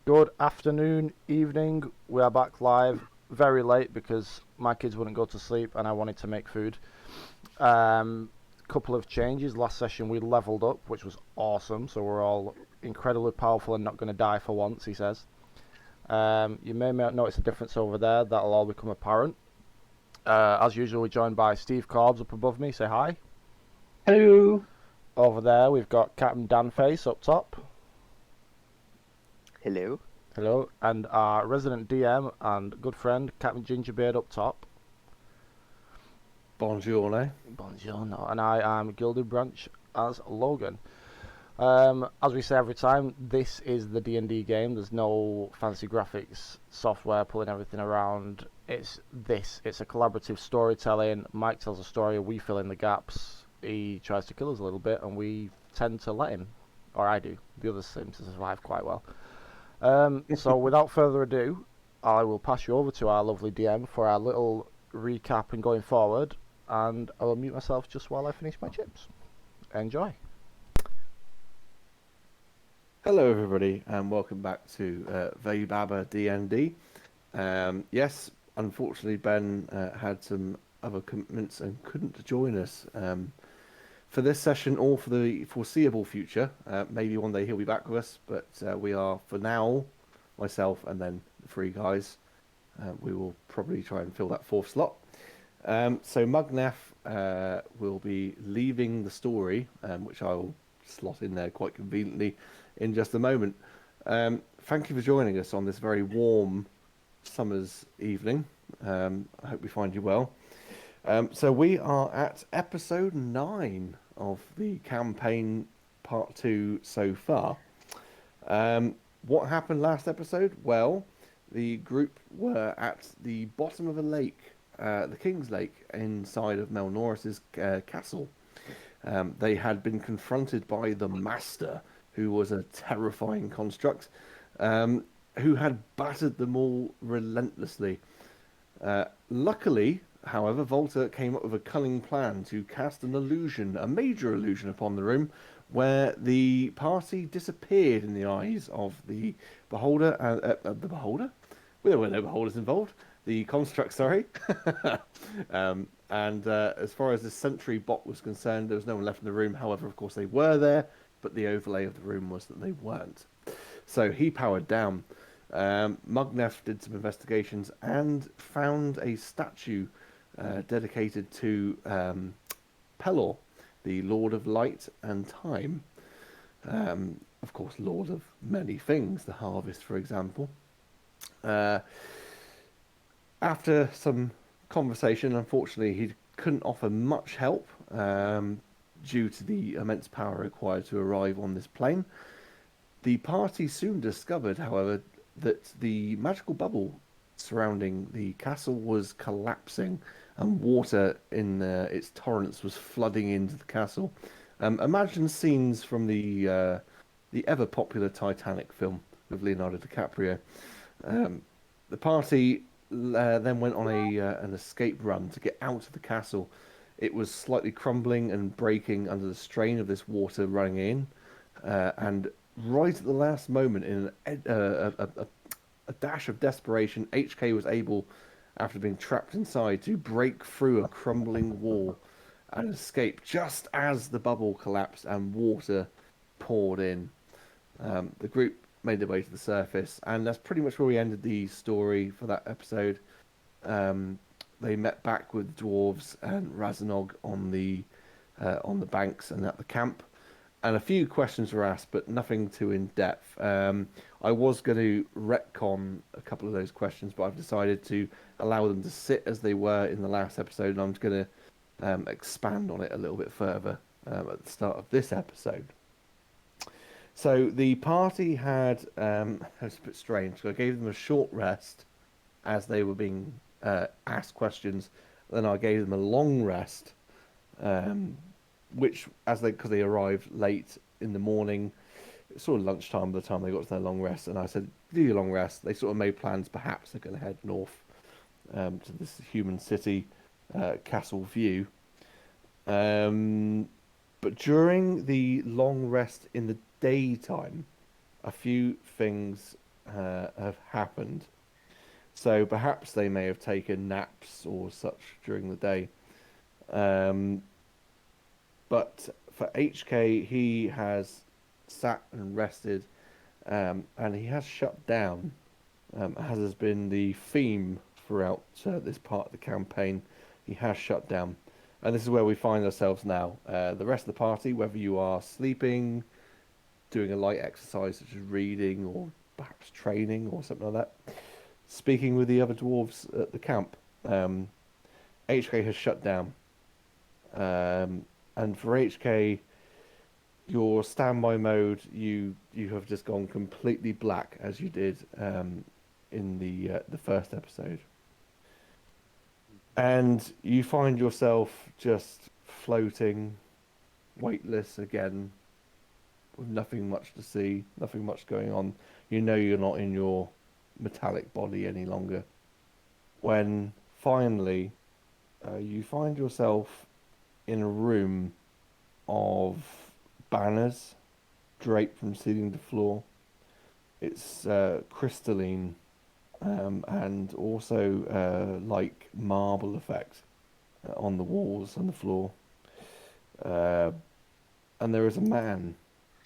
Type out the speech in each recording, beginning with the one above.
Good afternoon, evening. We are back live very late because my kids wouldn't go to sleep and I wanted to make food. Couple of changes. Last session we leveled up, which was awesome. So we're all incredibly powerful and not going to die for once, he says. You may not notice a difference over there. That'll all become apparent. As usual, we're joined by Steve Corbs up above me. Say hi. Hello. Over there, we've got Captain Danface up top. Hello. Hello. And our resident DM and good friend, Captain Gingerbeard up top. Buongiorno. Buongiorno. And I am Gilded Branch as Logan. As we say every time, this is the D&D game. There's no fancy graphics software pulling everything around. It's a collaborative storytelling. Mike tells a story, we fill in the gaps. He tries to kill us a little bit, and we tend to let him. Or I do. The others seem to survive quite well. So without further ado, I will pass you over to our lovely DM for our little recap and going forward, and I will mute myself just while I finish my chips. Enjoy. Hello, everybody, and welcome back to Vaybaba D&D. Yes, unfortunately, Ben had some other commitments and couldn't join us for this session or for the foreseeable future. Maybe one day he'll be back with us, but we are, for now, myself and then the three guys. We will probably try and fill that fourth slot. So Mugnef will be leaving the story, which I will slot in there quite conveniently in just a moment. Thank you for joining us on this very warm summer's evening. I hope we find you well. So we are at episode 9 of the campaign part 2 so far. What happened last episode? Well, the group were at the bottom of a lake, the King's Lake, inside of Mel Norris's castle. They had been confronted by the Master, who was a terrifying construct, who had battered them all relentlessly. Luckily, however, Volta came up with a cunning plan to cast an illusion, a major illusion, upon the room, where the party disappeared in the eyes of the beholder. The beholder? Well, there were no beholders involved. The construct, sorry. As far as the sentry bot was concerned, there was no one left in the room. However, of course, they were there, but the overlay of the room was that they weren't. So he powered down. Mugnef did some investigations and found a statue dedicated to Pelor, the Lord of Light and Time. Of course, Lord of many things, the harvest, for example. After some conversation, unfortunately, he couldn't offer much help due to the immense power required to arrive on this plane. The party soon discovered, however, that the magical bubble surrounding the castle was collapsing and water in its torrents was flooding into the castle. Imagine scenes from the ever popular Titanic film with Leonardo DiCaprio. The party then went on an escape run to get out of the castle. It was slightly crumbling and breaking under the strain of this water running in, and right at the last moment, in a dash of desperation, HK was able, after being trapped inside, to break through a crumbling wall and escape just as the bubble collapsed and water poured in. The group made their way to the surface, and that's pretty much where we ended the story for that episode. They met back with dwarves and Razanog on the banks and at the camp, and a few questions were asked, but nothing too in depth. I was going to retcon a couple of those questions, but I've decided to allow them to sit as they were in the last episode, and I'm just going to expand on it a little bit further at the start of this episode. So the party had, it was a bit strange, so I gave them a short rest as they were being asked questions. Then I gave them a long rest, which, because they arrived late in the morning, it was sort of lunchtime by the time they got to their long rest. And I said, do your long rest. They sort of made plans, perhaps they're going to head north to this human city, Castle View. But during the long rest in the daytime, a few things have happened. So perhaps they may have taken naps or such during the day. Um, but for HK, he has sat and rested, and he has shut down, as has been the theme throughout this part of the campaign. He has shut down. And this is where we find ourselves now. The rest of the party, whether you are sleeping, doing a light exercise such as reading or perhaps training or something like that, speaking with the other dwarves at the camp, HK has shut down. And for HK, your standby mode, you have just gone completely black as you did in the first episode, and you find yourself just floating, weightless again, with nothing much to see, nothing much going on. You know you're not in your metallic body any longer. When finally you find yourself in a room of banners draped from ceiling to floor. It's crystalline and also like marble effect on the walls and the floor. Uh, and there is a man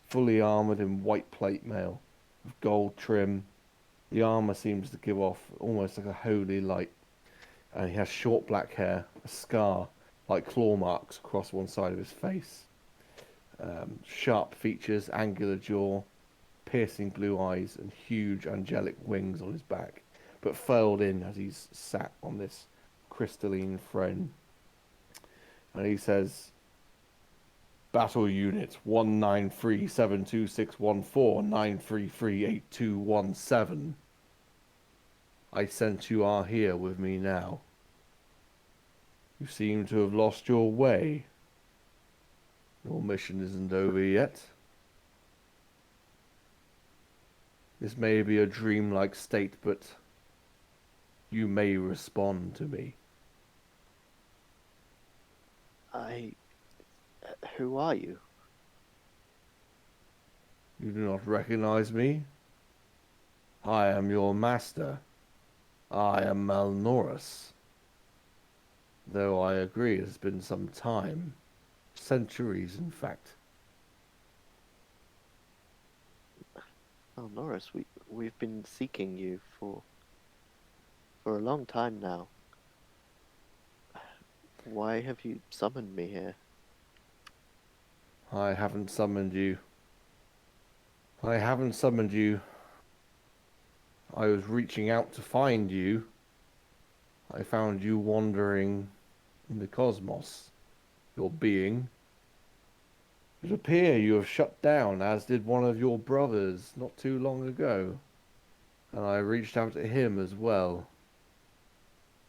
fully armored in white plate mail with gold trim. The armor seems to give off almost like a holy light. And he has short black hair, a scar like claw marks across one side of his face. Sharp features, angular jaw, piercing blue eyes, and huge angelic wings on his back, but furled in as he's sat on this crystalline throne. And he says, "Battle Unit 193726149338217. I sense you are here with me now. You seem to have lost your way. Your mission isn't over yet. This may be a dreamlike state, but you may respond to me." Who are you? You do not recognize me? I am your master. I am Malnorus. Though I agree it has been some time. Centuries, in fact. Oh, Norris, we've been seeking you for a long time now. Why have you summoned me here? I haven't summoned you. I haven't summoned you. I was reaching out to find you. I found you wandering in the cosmos. Your being. It appears you have shut down, as did one of your brothers not too long ago. And I reached out to him as well.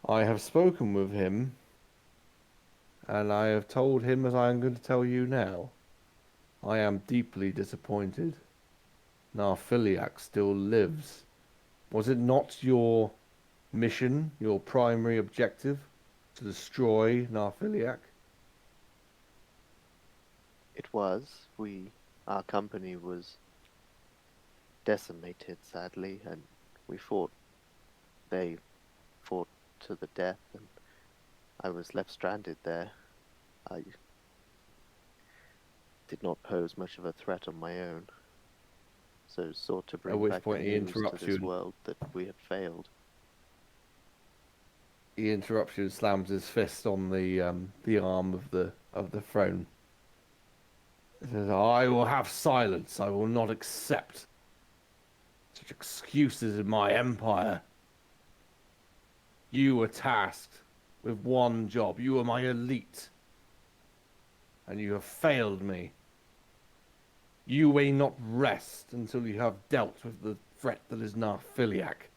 I have spoken with him, and I have told him as I am going to tell you now. I am deeply disappointed. Narfiliac still lives. Was it not your mission, your primary objective, to destroy Narfiliac? It was. Our company was decimated, sadly, and they fought to the death, and I was left stranded there. I did not pose much of a threat on my own, so sought to bring back the news to this world that we had failed. He interrupts you and slams his fist on the arm of the throne. He says, "I will have silence. I will not accept such excuses in my empire. You were tasked with one job. You were my elite. And you have failed me. You may not rest until you have dealt with the threat that is Narfiliac.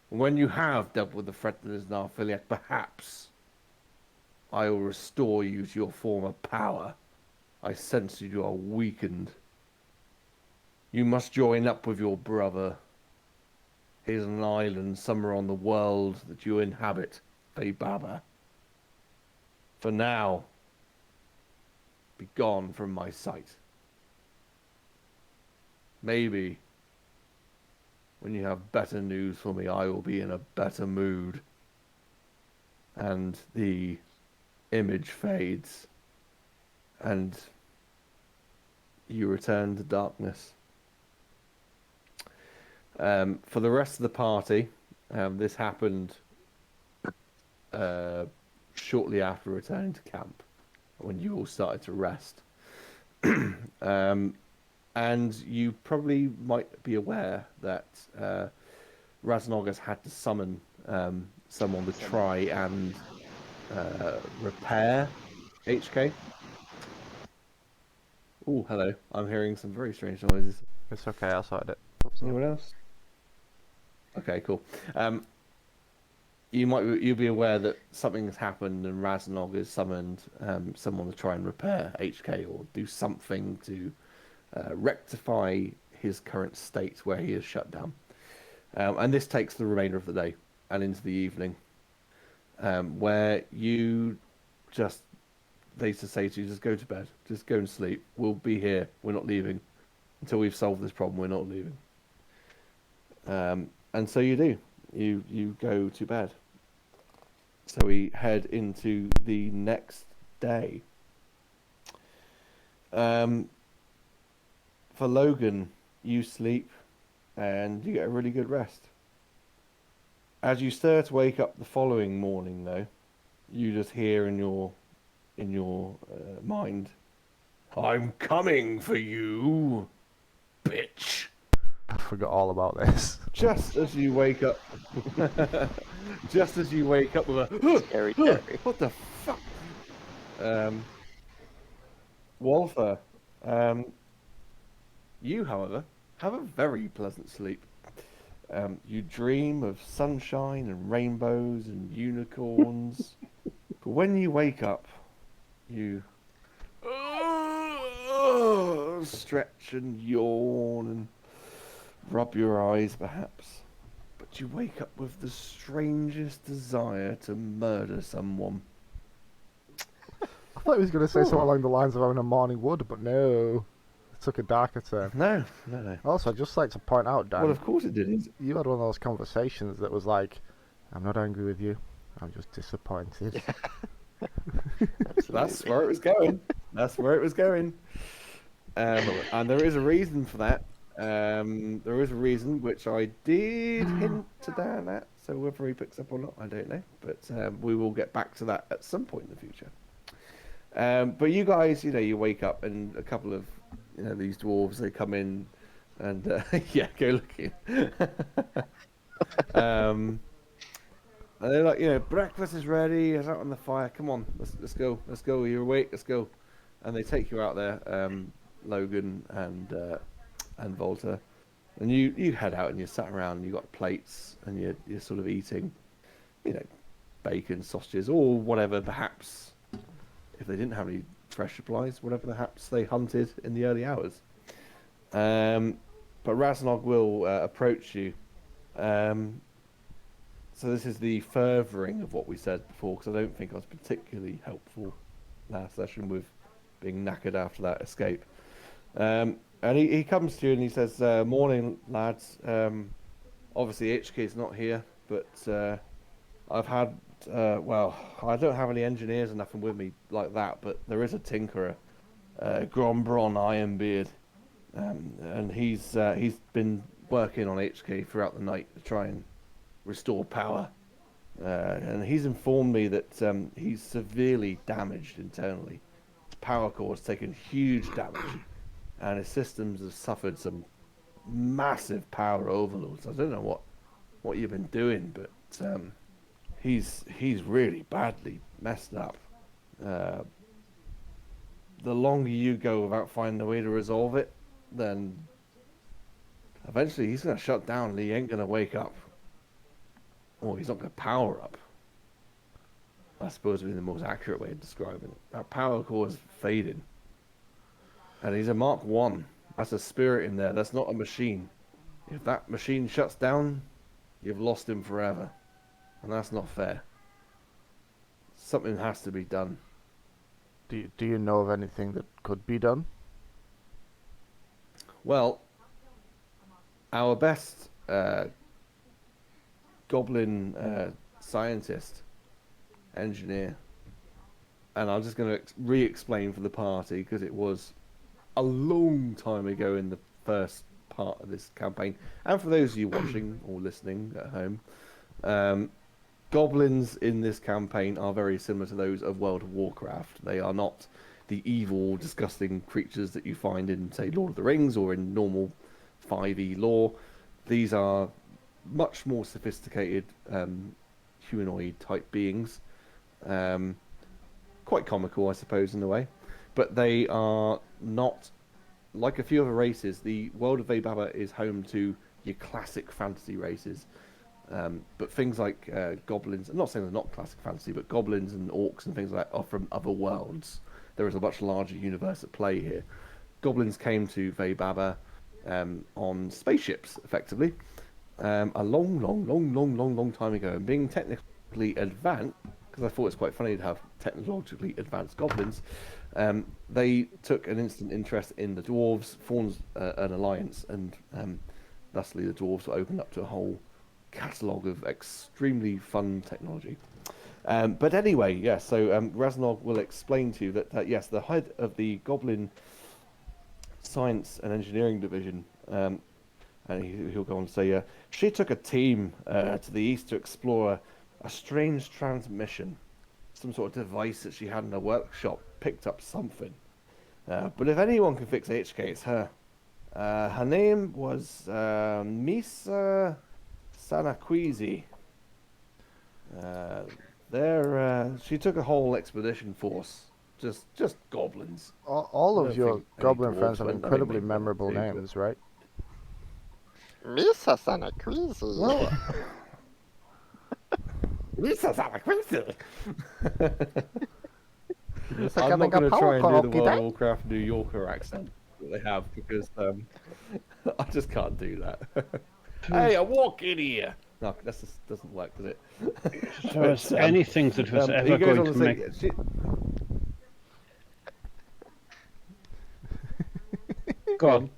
When you have dealt with the threat that is Narfiliac, perhaps I will restore you to your former power. I sense that you are weakened. You must join up with your brother. He is an island somewhere on the world that you inhabit, Vaybaba. For now, be gone from my sight. Maybe When you have better news for me, I will be in a better mood. And the image fades, and you return to darkness. For the rest of the party, this happened shortly after returning to camp, when you all started to rest. And you probably might be aware that Raznog has had to summon someone to try and repair HK. Oh, hello. I'm hearing some very strange noises. It's okay, I sorted it. Anyone else? Okay, cool. You'll be aware that something has happened and Raznog has summoned someone to try and repair HK or do something to rectify his current state where he is shut down. And this takes the remainder of the day and into the evening, where they just say to you, just go to bed, just go and sleep. We'll be here. We're not leaving until we've solved this problem. We're not leaving. And so you do. You go to bed. So we head into the next day. For Logan, you sleep and you get a really good rest. As you start to wake up the following morning, though, you just hear in your mind, "I'm coming for you, bitch." I forgot all about this. Just as you wake up, with a Scary. what the fuck? Walther, you, however, have a very pleasant sleep. You dream of sunshine and rainbows and unicorns. But when you wake up, you stretch and yawn and rub your eyes, perhaps. But you wake up with the strangest desire to murder someone. I thought he was going to say something along the lines of having a morning wood, but no. It took a darker turn. No. Also, I'd just like to point out, Dan, Well, of course it did. you had one of those conversations that was like, I'm not angry with you, I'm just disappointed. That's where it was going. And there is a reason for that. There is a reason which I did hint to Dan at, so whether he picks up or not, I don't know. But we will get back to that at some point in the future. But you guys, you wake up and a couple of, these dwarves, they come in and, yeah, go looking. And they're like, breakfast is ready, it's out on the fire, come on, let's go, you're awake, let's go. And they take you out there, Logan and Volta, and you head out and you sat around and you got plates and you're sort of eating, bacon, sausages, or whatever, perhaps, if they didn't have any fresh supplies, whatever perhaps they hunted in the early hours. But Raznog will approach you. So this is the furthering of what we said before, because I don't think I was particularly helpful last session with being knackered after that escape. And he comes to you and he says, "Morning, lads. Obviously HK's not here, but I've had, I don't have any engineers or nothing with me like that, but there is a tinkerer, Grombron Ironbeard, and he's been working on HK throughout the night to try and restore power. And he's informed me that he's severely damaged internally. His power core has taken huge damage, and his systems have suffered some massive power overloads. I don't know what you've been doing, but he's really badly messed up. The longer you go without finding a way to resolve it, then eventually he's going to shut down and he ain't going to wake up. Or he's not going to power up. I suppose would be the most accurate way of describing it. That power core is fading. And he's a Mark 1. That's a spirit in there. That's not a machine. If that machine shuts down, you've lost him forever. And that's not fair. Something has to be done. Do you know of anything that could be done? Well, our best goblin scientist, engineer. And I'm just going to re-explain for the party, because it was a long time ago in the first part of this campaign. And for those of you watching or listening at home, goblins in this campaign are very similar to those of World of Warcraft. They are not the evil, disgusting creatures that you find in, say, Lord of the Rings or in normal 5e lore. These are much more sophisticated humanoid-type beings. Quite comical, I suppose, in a way. But they are not, like a few other races, the world of Vaybaba is home to your classic fantasy races. But things like goblins, I'm not saying they're not classic fantasy, but goblins and orcs and things like that are from other worlds. There is a much larger universe at play here. Goblins came to Vaybaba on spaceships, effectively, a long time ago. And being technically advanced, because I thought it's quite funny to have technologically advanced goblins, they took an instant interest in the dwarves, formed an alliance, and thusly the dwarves were opened up to a whole catalogue of extremely fun technology. But anyway, yes, so Raznog will explain to you that, yes, the head of the Goblin Science and Engineering Division, and he'll go on to say, she took a team to the east to explore a strange transmission. Some sort of device that she had in her workshop picked up something. But if anyone can fix HK, it's her. Her name was Misa Sanaquizi. She took a whole expedition force. Just goblins. All of your goblin friends have incredibly memorable names, right? Misa Sanaquizi. Well, Misa Sanaquizi. it's I'm like not going to try and do the cookie World of day. Warcraft New Yorker accent that they have, because I just can't do that. Hey, I walk in here. No, that just doesn't work, does it? If there was anything that was ever going to make... Go on.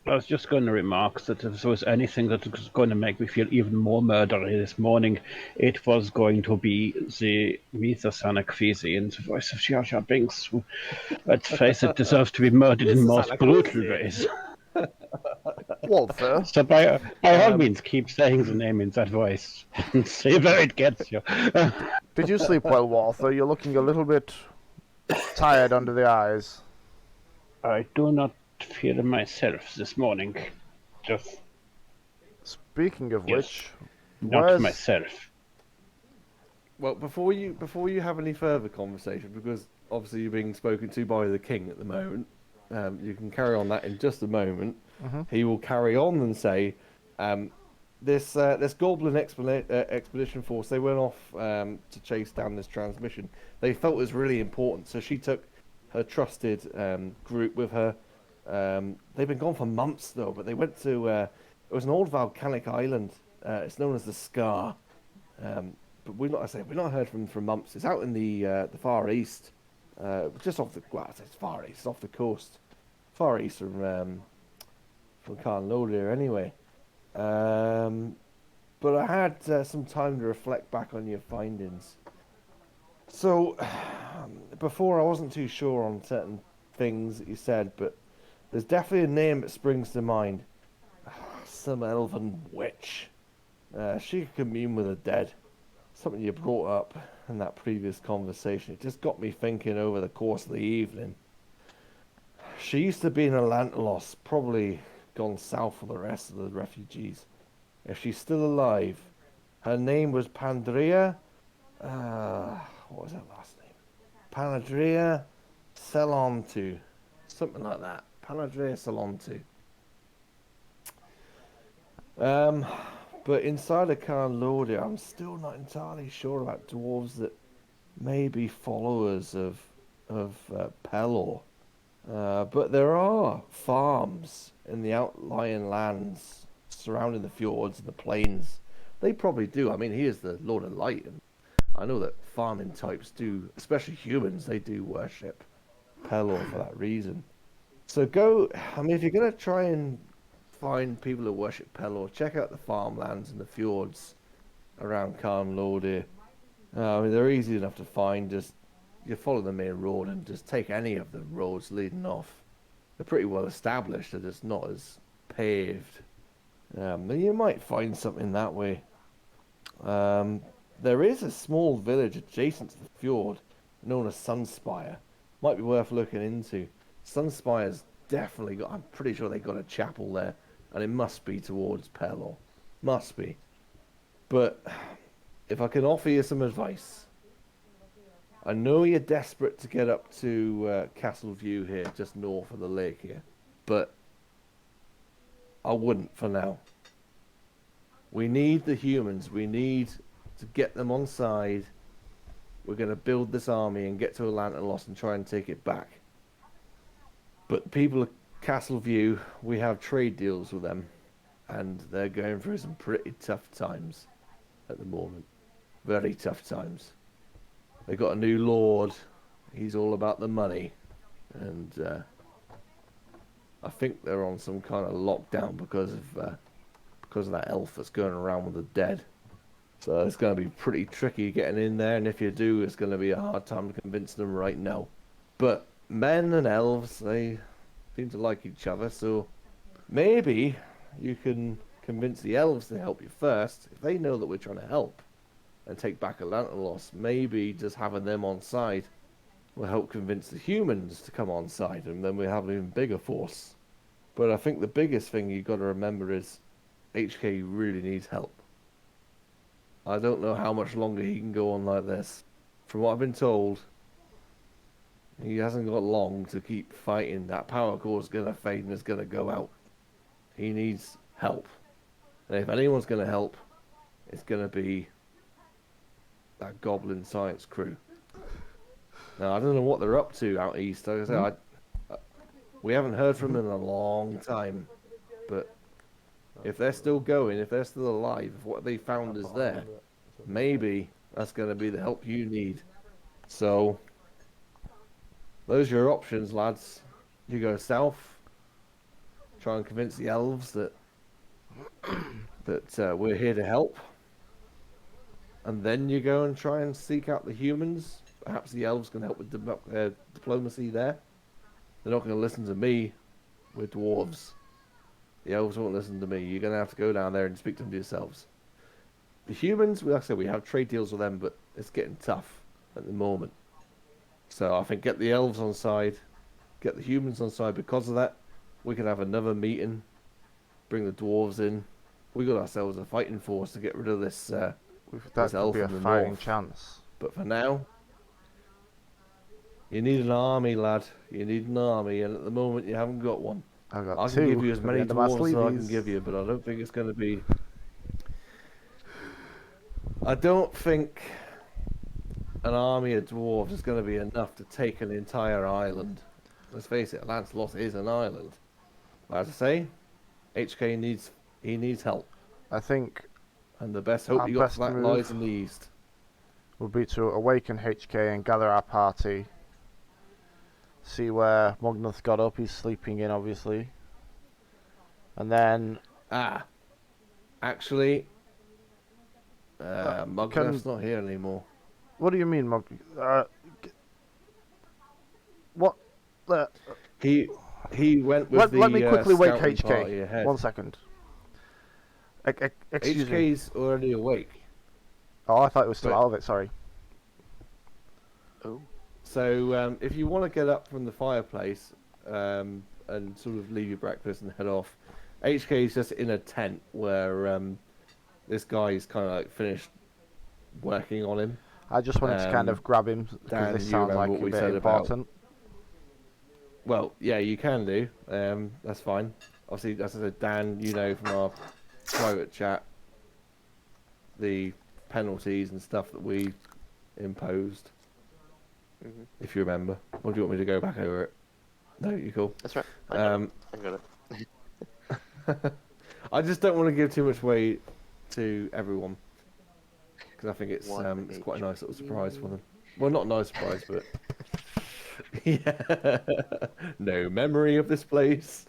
I was just going to remark that if there was anything that was going to make me feel even more murdery this morning, it was going to be the Misa Sanaquizi in the voice of Jar Jar Binks, who, let's face it, deserves to be murdered in most brutal ways. Walther. So by all means, keep saying the name in that voice and see where it gets you. Did you sleep well, Walther? You're looking a little bit tired under the eyes. I do not feel myself this morning. Just Speaking of which, not myself. Well, before you have any further conversation, because obviously you're being spoken to by the king at the moment, you can carry on that in just a moment. He will carry on and say, this Goblin expedition force, they went off to chase down this transmission. They felt it was really important, so she took her trusted group with her. They've been gone for months though, but they went to it was an old volcanic island. It's known as the Scar, but we've not heard from them for months. It's out in the far east, just off the it's far east, off the coast, far east from Carnlodia anyway. But I had some time to reflect back on your findings. So before I wasn't too sure on certain things that you said, but there's definitely a name that springs to mind. Some elven witch. She could commune with the dead. Something you brought up in that previous conversation. It just got me thinking over the course of the evening. She used to be in Atlantalos, probably gone south for the rest of the refugees. If she's still alive, her name was Pandrea. What was her last name? Panadrea Salontu. Something like that. Panadrea Salontu. But inside of Carnlodia, I'm still not entirely sure about dwarves that may be followers of Pelor. But there are farms in the outlying lands surrounding the fjords and the plains. They probably do. I mean, he is the Lord of Light, and I know that farming types do, especially humans, they do worship Pelor for that reason. So go, I mean, if you're going to try and find people who worship Pelor, check out the farmlands and the fjords around Carn Lordir. I mean, they're easy enough to find. Just you follow the main road and just take any of the roads leading off. They're pretty well established. They're just not as paved. And you might find something that way. There is a small village adjacent to the fjord known as Sunspire. Might be worth looking into. Sunspire's definitely got, I'm pretty sure they got a chapel there, and it must be towards Pelor. Must be. But if I can offer you some advice, I know you're desperate to get up to Castle View here, just north of the lake here, but I wouldn't for now. We need the humans. We need to get them on side. We're going to build this army and get to Atlantalos and try and take it back. But the people of Castle View, we have trade deals with them, and they're going through some pretty tough times at the moment. Very tough times. They got a new lord. He's all about the money, and I think they're on some kind of lockdown because of that elf that's going around with the dead. So it's going to be pretty tricky getting in there, and if you do, it's going to be a hard time to convince them right now. But men and elves, they seem to like each other, so maybe you can convince the elves to help you first. If they know that we're trying to help and take back Atlantalos, maybe just having them on side will help convince the humans to come on side, and then we have an even bigger force. But I think the biggest thing you've got to remember is HK really needs help. I don't know how much longer he can go on like this. From what I've been told, he hasn't got long to keep fighting. That power core is going to fade and it's going to go out. He needs help. And if anyone's going to help, it's going to be that Goblin Science crew. Now, I don't know what they're up to out east. Like I say, we haven't heard from them in a long time. But if they're still going, if they're still alive, if what they found is there, maybe that's going to be the help you need. So, those are your options, lads. You go south, try and convince the elves that we're here to help. And then you go and try and seek out the humans. Perhaps the elves can help with diplomacy there. They're not going to listen to me. We're dwarves. The elves won't listen to me. You're going to have to go down there and speak to them yourselves. The humans, like I said, we have trade deals with them, but it's getting tough at the moment. So I think get the elves on side, get the humans on side. Because of that, we could have another meeting, bring the dwarves in. We got ourselves a fighting force to get rid of this. That this elf could be in a the fighting north. chance. But for now, you need an army, lad. You need an army, and at the moment you haven't got one. I've got I two. can give you as many at the end of my dwarves as I can sleeves. give you, but I don't think it's going to be... I don't think an army of dwarves is going to be enough to take an entire island. Let's face it, Lancelot is an island. But as I say, HK needs help. I think And the best hope our you got best for that move lies in the east. would be to awaken HK and gather our party. See where Mognuth got up. He's sleeping in, obviously. And then... Actually, Mognuth's not here anymore. What do you mean, what? He went with Let me quickly wake scouting party HK. ahead. 1 second. Excuse me. HK's already awake. Oh, I thought it was still But- out of it, sorry. Oh, So if you want to get up from the fireplace and sort of leave your breakfast and head off, HK is just in a tent where this guy's kind of like finished working on him. I just wanted to kind of grab him, Dan, because this you sounds remember like what a we bit said about- important. Well, yeah, you can do. That's fine. Obviously, as I said, Dan, you know from our private chat, the penalties and stuff that we imposed, if you remember. Or do you want me to go back over it? No, you're cool. that's right. I got it. I just don't want to give too much weight to everyone, because I think it's One it's quite a nice little surprise HQ. for them. Well, not a nice surprise, but yeah, no memory of this place.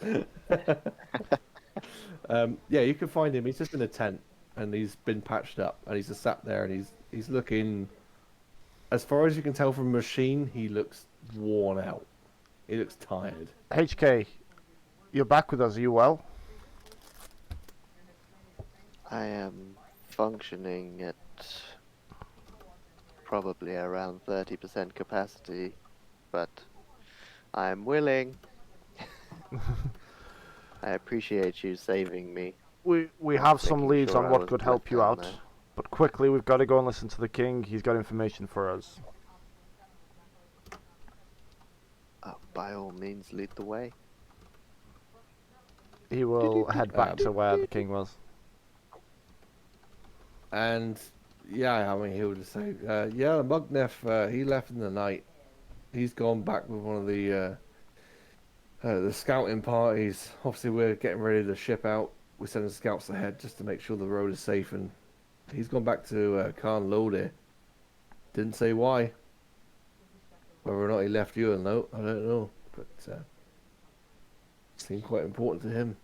Yeah, you can find him. He's just in a tent, and he's been patched up, and he's just sat there, and he's looking. As far as you can tell from the machine, he looks worn out. He looks tired. HK, you're back with us. Are you well? I am functioning at probably around 30% capacity, but I'm willing. I appreciate you saving me. We have some leads on what could help you out, but quickly we've got to go and listen to the king. He's got information for us. By all means, lead the way. He will head back to where the king was. And yeah, I mean, he would say, yeah, Mugnef, he left in the night. He's gone back with one of the scouting parties. Obviously, we're getting ready to ship out. We're sending scouts ahead just to make sure the road is safe. And he's gone back to Khan Lode. Didn't say why. Whether or not he left you a note, I don't know. But it seemed quite important to him.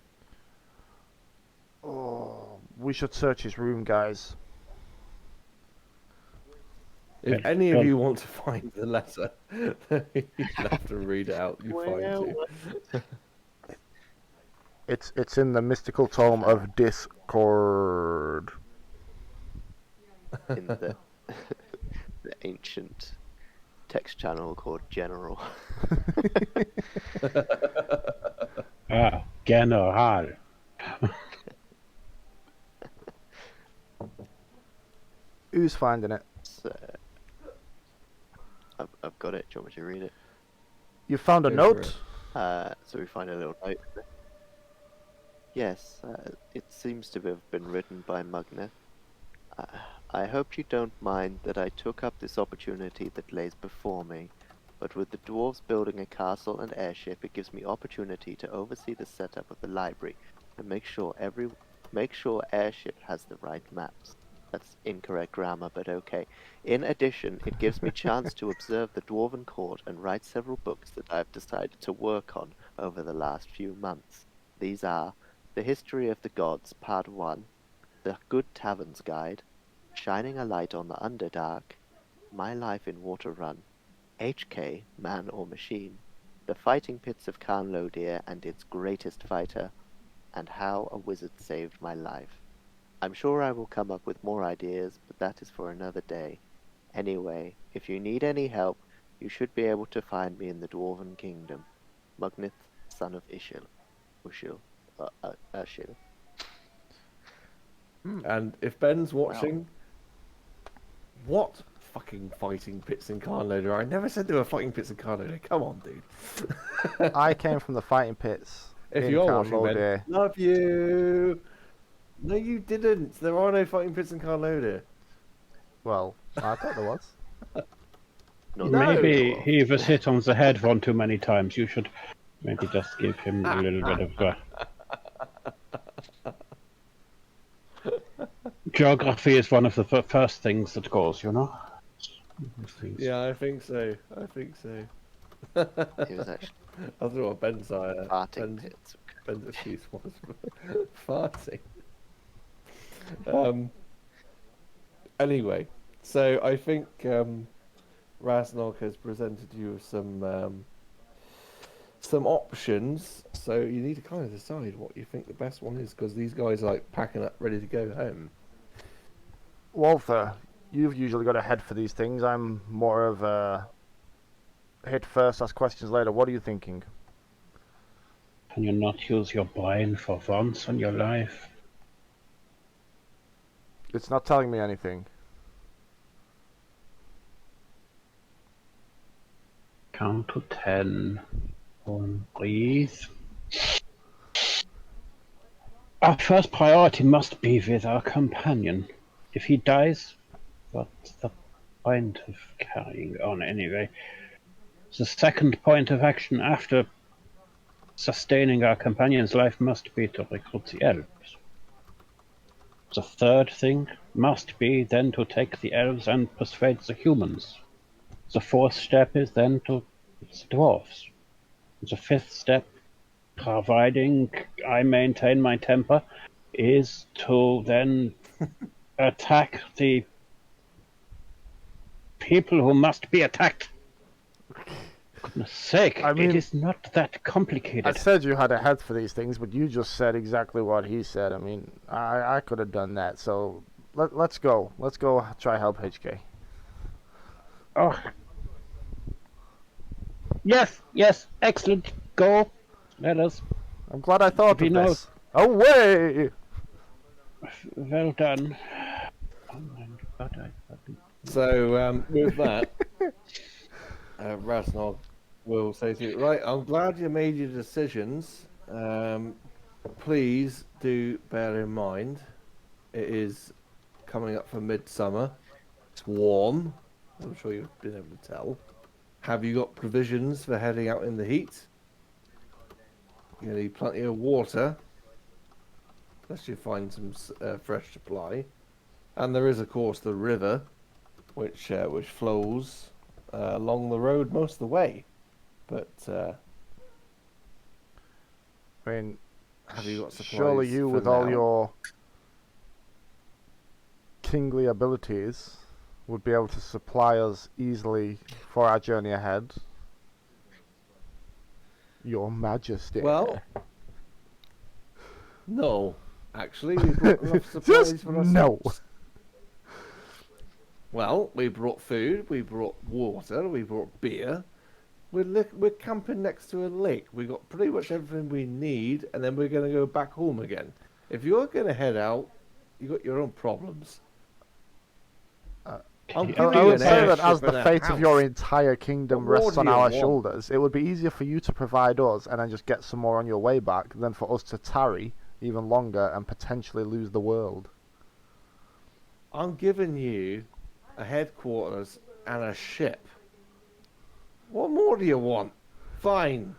Oh, we should search his room, guys. If any of you want to find the letter, you have to read it out. You find it. It's in the mystical tome of Discord. In the ancient text channel called General. General. Who's finding it? So, I've got it. Do you want me to read it? You found a note? So we find a little note. Yes, it seems to have been written by Mugneth. I hope you don't mind that I took up this opportunity that lays before me, but with the dwarves building a castle and airship, it gives me opportunity to oversee the setup of the library and make sure airship has the right maps. That's incorrect grammar, but okay. In addition, it gives me chance to observe the dwarven court and write several books that I've decided to work on over the last few months. These are The History of the Gods, Part 1, The Good Taverns Guide, Shining a Light on the Underdark, My Life in Waterrun, HK, Man or Machine, The Fighting Pits of Khan Lodir and its Greatest Fighter, and How a Wizard Saved My Life. I'm sure I will come up with more ideas, but that is for another day. Anyway, if you need any help, you should be able to find me in the Dwarven Kingdom. Mugneth, son of Ishil. Ushil. Ushil. And if Ben's watching, what fucking fighting pits in Khan Loder? I never said there were fighting pits in Khan Loder. Come on, dude. I came from the fighting pits. If you're watching, Ben, love you. No, you didn't. There are no fighting pits in Khan Loder. Well, I thought there was. Maybe he was hit on the head one too many times. You should maybe just give him a little bit of... Geography is one of the first things that goes, you know? Yeah, I think so. I think so. He was actually That's what Ben's farting pits. Ben's excuse was farting. Anyway, so I think Raznog has presented you with some options. So you need to kind of decide what you think the best one is, because these guys are like packing up, ready to go home. Walther, you've usually got a head for these things. I'm more of a hit first, ask questions later. What are you thinking? Can you not use your brain for once in your life? It's not telling me anything. Count to 10. Breathe. Our first priority must be with our companion. If he dies, what's the point of carrying on anyway? The second point of action after sustaining our companion's life must be to recruit the elves. The third thing must be then to take the elves and persuade the humans. The fourth step is then to the dwarves. The fifth step, providing I maintain my temper, is to then attack the people who must be attacked. Goodness sake, I mean, it is not that I complicated. said you had a head for these things, but you just said exactly what he said. I mean, I could have done that. So let's go. Let's go try help HK. Oh, yes, excellent. Go. Let us. I'm glad I thought We of know. this. Away! Well done. Oh my God, I fucking... So with that, Raznog will say to you, right, I'm glad you made your decisions. Please do bear in mind, it is coming up for midsummer. It's warm. I'm sure you've been able to tell. Have you got provisions for heading out in the heat? You need plenty of water, unless you find some fresh supply. And there is, of course, the river, which flows along the road most of the way. But I mean, have you got supplies? surely you, for with all now? your kingly abilities, would be able to supply us easily for our journey ahead. Your Majesty. Well, no. Actually, we brought enough supplies Just for ourselves. no. Well, we brought food, we brought water, we brought beer. We're camping next to a lake. We got pretty much everything we need, and then we're going to go back home again. If you're going to head out, you got your own problems. I'm giving I you would an say that airship as the and a fate of your house. entire kingdom What more rests do on you our want? shoulders, it would be easier for you to provide us and then just get some more on your way back than for us to tarry even longer and potentially lose the world. I'm giving you a headquarters and a ship. What more do you want? Fine.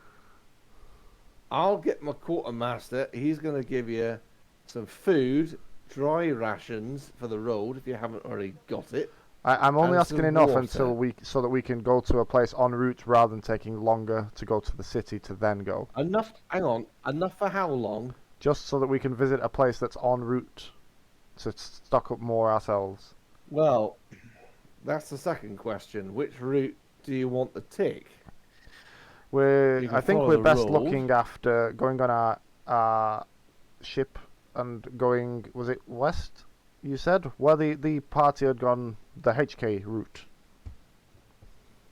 I'll get my quartermaster. He's going to give you some food, dry rations for the road if you haven't already got it. I'm only And asking some enough water. so that we can go to a place en route rather than taking longer to go to the city to then go. Enough. Hang on. Enough for how long? Just so that we can visit a place that's en route to stock up more ourselves. Well, that's the second question. Which route do you want to take? You can I think follow we're the best road. looking after going on our ship and going, was it west, you said? Where the party had gone the HK route.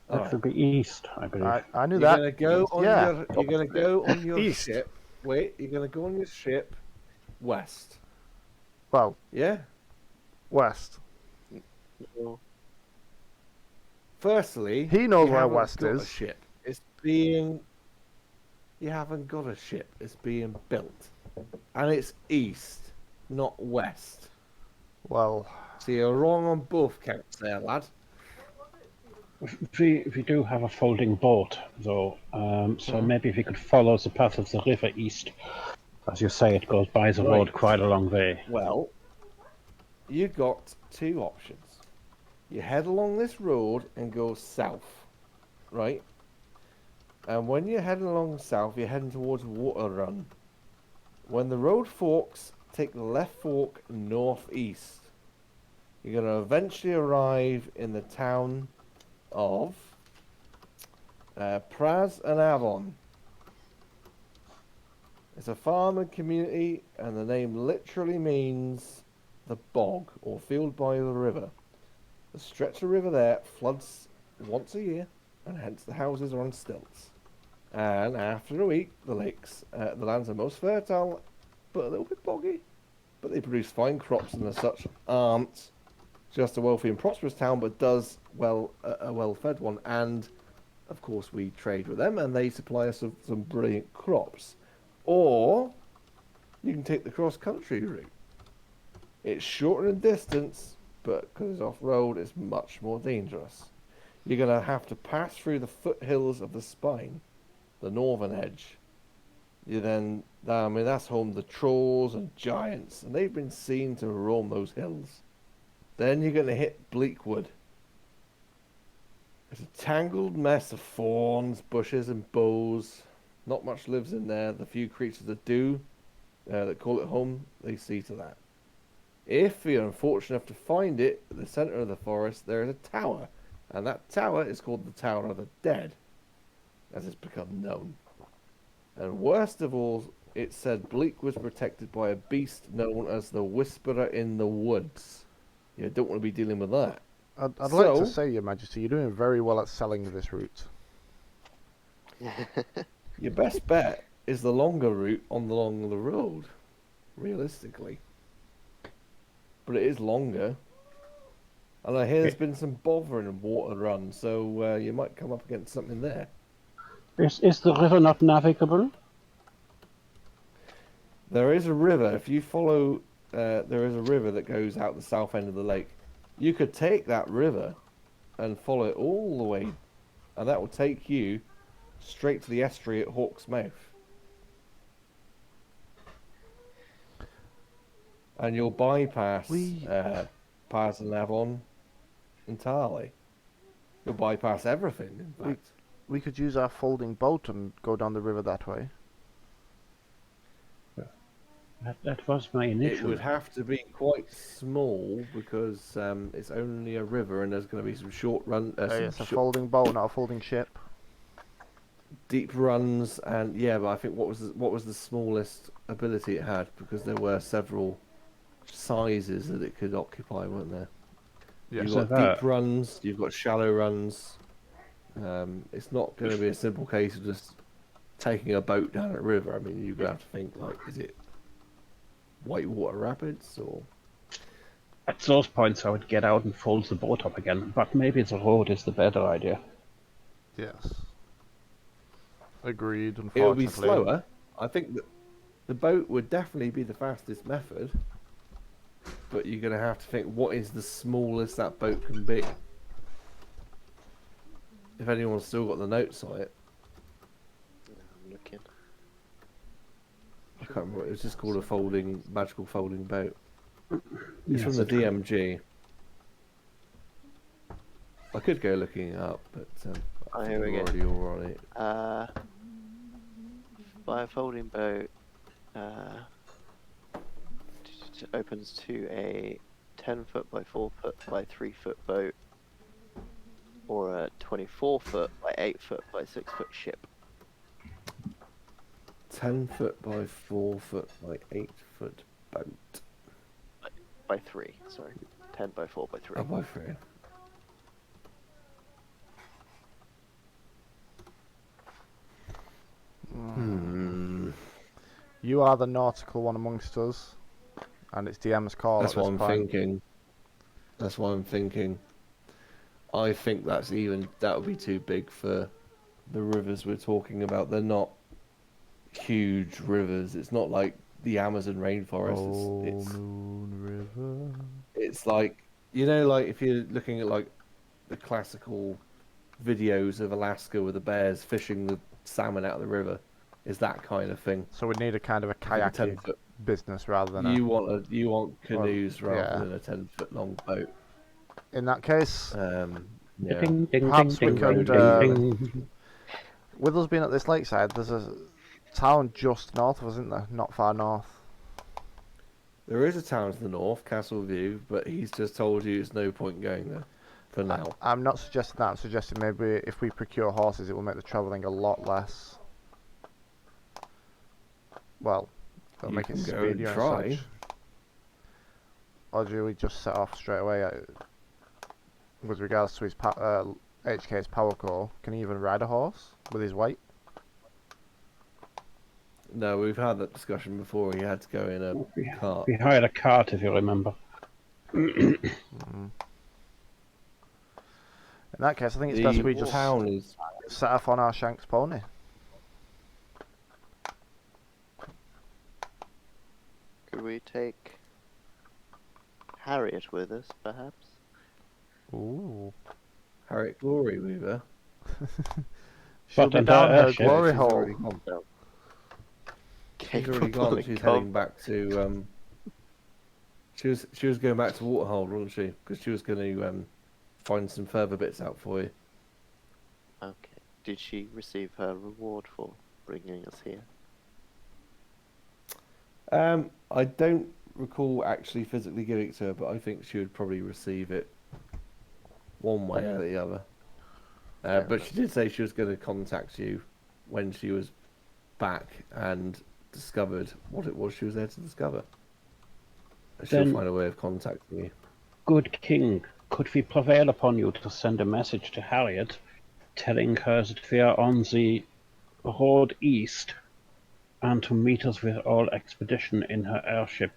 That should be east, I believe. I knew You're that. gonna go on Yeah. you're gonna go on your East. ship. Wait, you're gonna go on your ship west. Well, Yeah? west. No. Firstly, He knows you where haven't west got is. a ship. It's being you haven't got a ship. It's being built. And it's east, not west. Well, So you're wrong on both counts there, lad. We do have a folding boat, though, so maybe if we could follow the path of the river east. As you say, it goes by the road Right. quite a long way. Well, you got two options. You head along this road and go south, right? And when you're heading along south, you're heading towards Water Run. When the road forks, take the left fork northeast. You're going to eventually arrive in the town of Praz and Avon. It's a farming community, and the name literally means the bog or field by the river. The stretch of river there floods once a year, and hence the houses are on stilts. And after a week, the lands are most fertile, but a little bit boggy. But they produce fine crops, and as such aren't just a wealthy and prosperous town, but does a well-fed one. And of course, we trade with them, and they supply us with some brilliant crops. Or you can take the cross-country route. It's shorter in distance, but because it's off-road, it's much more dangerous. You're going to have to pass through the foothills of the Spine, the northern edge. That's home to trolls and giants, and they've been seen to roam those hills. Then you're going to hit Bleakwood. It's a tangled mess of thorns, bushes, and boughs. Not much lives in there. The few creatures that do that call it home, they see to that. If you're unfortunate enough to find it at the center of the forest, there is a tower, and that tower is called the Tower of the Dead, as it's become known. And worst of all, it said Bleak was protected by a beast known as the Whisperer in the Woods. You don't want to be dealing with that. I'd like to say, Your Majesty, you're doing very well at selling this route. Your best bet is the longer route along the road, realistically. But it is longer. And I hear there's been some bother in water run, so you might come up against something there. Is the river not navigable? There is a river. If you follow, there is a river that goes out the south end of the lake. You could take that river and follow it all the way, and that will take you straight to the estuary at Hawk's Mouth. And you'll bypass Pars and Avon entirely. You'll bypass everything, in fact. We could use our folding boat and go down the river that way. That was my initial. It would have to be quite small because it's only a river and there's going to be some short run. It's a folding boat, not a folding ship. Deep runs, and yeah, but I think what was the smallest ability it had, because there were several sizes that it could occupy, weren't there? Yeah. You've got deep runs, you've got shallow runs. It's not going to be a simple case of just taking a boat down a river. I mean, you're going to have to think, like, is it Whitewater Rapids or? At those points, I would get out and fold the boat up again. But maybe the road is the better idea. Yes. Agreed. It will be slower. I think that the boat would definitely be the fastest method. But you're going to have to think, what is the smallest that boat can be? If anyone's still got the notes on it. I'm looking. I can't remember. It was just called a magical folding boat. It's Yes, from the DMG. I could go looking it up, but I here think we we're go. already all on it. By a folding boat, opens to a 10-foot by 4-foot by 3-foot boat, or a 24-foot by 8-foot by 6-foot ship. 10-foot by 4-foot by 8-foot boat. By 3, sorry. 10 by 4 by 3. Oh, by 3. You are the nautical one amongst us, and it's DM's call. That's at what this I'm point. thinking. That's what I'm thinking. I think that would be too big for the rivers we're talking about. They're not huge rivers. It's not like the Amazon rainforest. Moon River. It's like, like if you're looking at like the classical videos of Alaska with the bears fishing the salmon out of the river, is that kind of thing. So we need a kind of a Like a kayaking 10-foot. business rather than You want canoes rather yeah. than a 10-foot long boat. In that case, Yeah. Ding, ding, Perhaps ding, we ding, could, ding, ding. with us being at this lakeside, there's a town just north of us, isn't there? Not far north. There is a town to the north, Castle View, but he's just told you there's no point going there for now. I'm not suggesting that. I'm suggesting maybe if we procure horses, it will make the travelling a lot less. Well, it'll You make it can go and speedier try. and such. Or do we just set off straight away? With regards to his HK's power core, can he even ride a horse with his weight? No, we've had that discussion before. He had to go in a cart. We hired a cart, if you remember. In that case, I think it's best we just town is set off on our Shanks pony. Could we take Harriet with us, perhaps? Ooh. Harriet Glory Weaver. She'll But be under down her her ship. glory She's hole. already gone. She's already Capable gone. of She's com- heading back to. She was going back to Waterhold, wasn't she? Because she was going to find some further bits out for you. Okay. Did she receive her reward for bringing us here? I don't recall actually physically giving it to her, but I think she would probably receive it one way or the other. But she did say she was going to contact you when she was back and discovered what it was she was there to discover. She'll Then- find a way of contacting you. Good king, could we prevail upon you to send a message to Harriet, telling her that we are on the road east, and to meet us with all expedition in her airship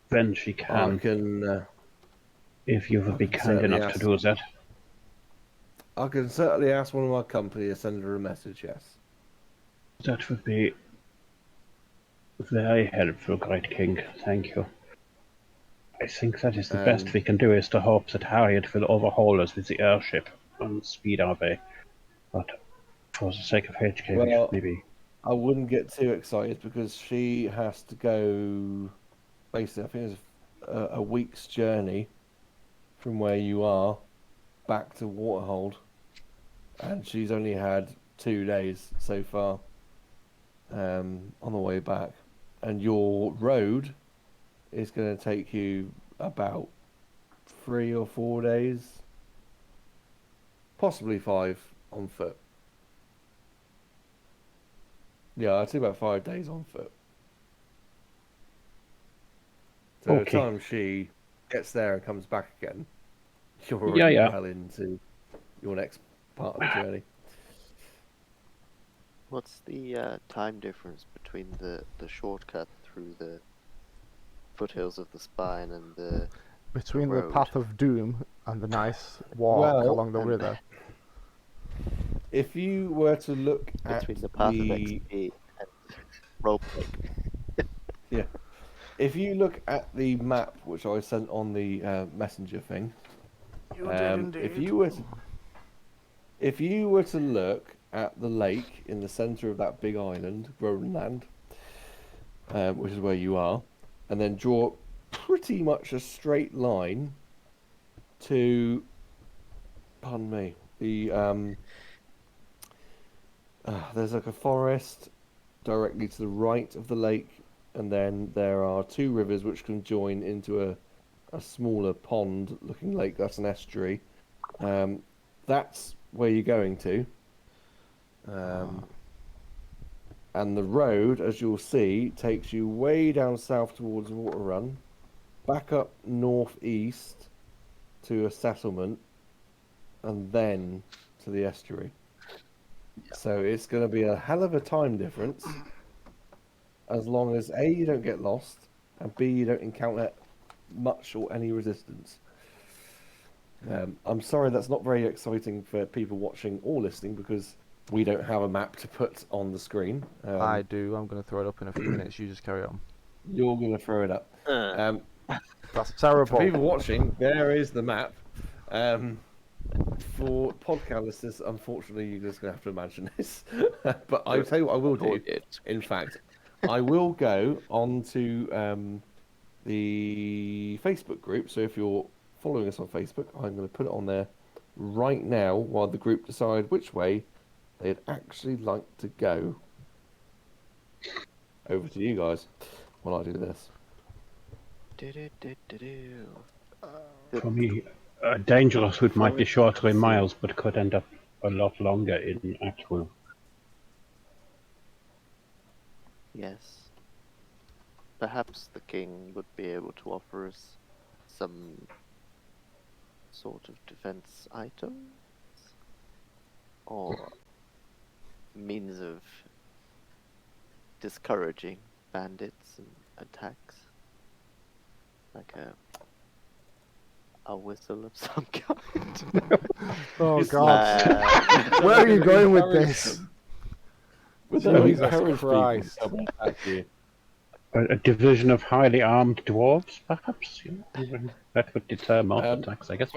when she I can, can, if you would be can kind certainly enough to ask. do that. I can certainly ask one of our company to send her a message. Yes. That would be very helpful, great king. Thank you. I think that is the best we can do, is to hope that Harriet will overhaul us with the airship and speed our way. But for the sake of HK, we Well, should maybe... I wouldn't get too excited because she has to go. Basically, I think it's a week's journey from where you are back to Waterhold, and she's only had 2 days so far on the way back. And your road is going to take you about 3 or 4 days, possibly 5 on foot. Yeah, I'd say about 5 days on foot. So by the time she gets there and comes back again, you're already well into your next part of the journey. What's the time difference between the shortcut through the foothills of the Spine and the Between the road? path of doom and the nice walk along the river. If you were to look at between the path of XP and roleplay. Yeah. If you look at the map which I sent on the messenger thing, if you were to look at the lake in the center of that big island, Groenland, which is where you are, and then draw pretty much a straight line to, pardon me, the there's like a forest directly to the right of the lake, and then there are 2 rivers which can join into a smaller pond looking lake. That's an estuary. That's where you're going to. And the road, as you'll see, takes you way down south towards Water Run, back up northeast to a settlement, and then to the estuary. So it's going to be a hell of a time difference, as long as A, you don't get lost, and B, you don't encounter much or any resistance. I'm sorry that's not very exciting for people watching or listening, because we don't have a map to put on the screen. I do. I'm going to throw it up in a few minutes. You just carry on. You're going to throw it up. That's terrible. For people watching, there is the map. For podcast listeners, unfortunately, you're just going to have to imagine this. But I'll tell you what I will do. In fact, I will go onto the Facebook group. So if you're following us on Facebook, I'm going to put it on there right now while the group decide which way they'd actually like to go. Over to you guys while I do this. For me, a dangerous route might be shorter in miles, but could end up a lot longer in actual. Yes. Perhaps the king would be able to offer us some sort of defense items? Or means of discouraging bandits and attacks? Like a whistle of some kind? Oh, God. Where are you going with this? Jesus Christ. A division of highly armed dwarves, perhaps? That would deter more attacks, I guess.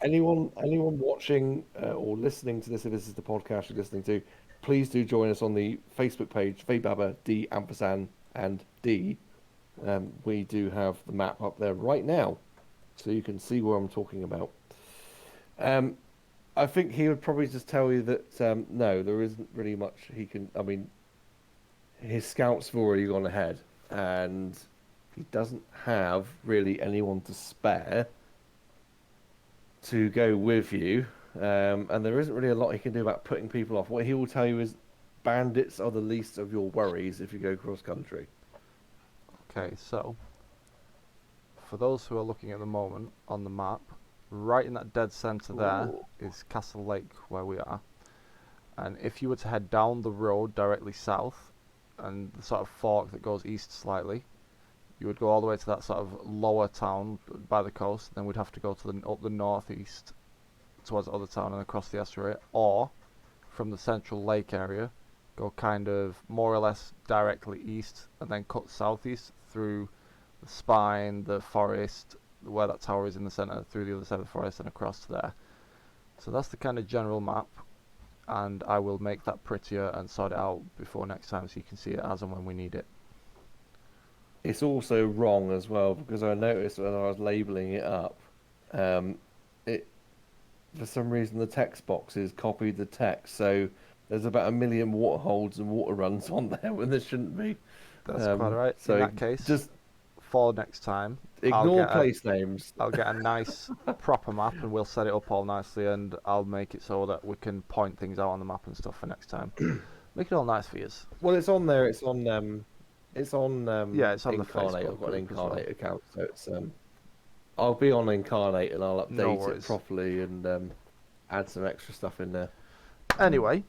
Anyone watching or listening to this, if this is the podcast you're listening to, please do join us on the Facebook page, Vaybaba D ampersand and D. We do have the map up there right now, so you can see where I'm talking about. I think he would probably just tell you that no, there isn't really much he can. I mean, his scouts have already gone ahead, and he doesn't have really anyone to spare to go with you. And there isn't really a lot he can do about putting people off. What he will tell you is bandits are the least of your worries if you go cross country. Okay, so for those who are looking at the moment on the map, right in that dead centre there is Castle Lake where we are. And if you were to head down the road directly south, and the sort of fork that goes east slightly, you would go all the way to that sort of lower town by the coast. Then we'd have to go to up the northeast towards the other town and across the estuary, or from the central lake area, go kind of more or less directly east and then cut southeast through the spine, the forest, where that tower is in the centre, through the other side of the forest and across to there. So that's the kind of general map, and I will make that prettier and sort it out before next time so you can see it as and when we need it. It's also wrong as well, because I noticed when I was labelling it up, it for some reason the text boxes copied the text, so there's about 1 million water holds and water runs on there when there shouldn't be. That's quite right. So in that case, just for next time, ignore place names. I'll get a nice proper map and we'll set it up all nicely, and I'll make it so that we can point things out on the map and stuff for next time. Make it all nice for you. Well, it's on there. It's on. It's on. Yeah, it's on the Incarnate. Facebook I've got an group as well. Incarnate account, so it's. I'll be on Incarnate and I'll No update it worries. properly and add some extra stuff in there. Anyway,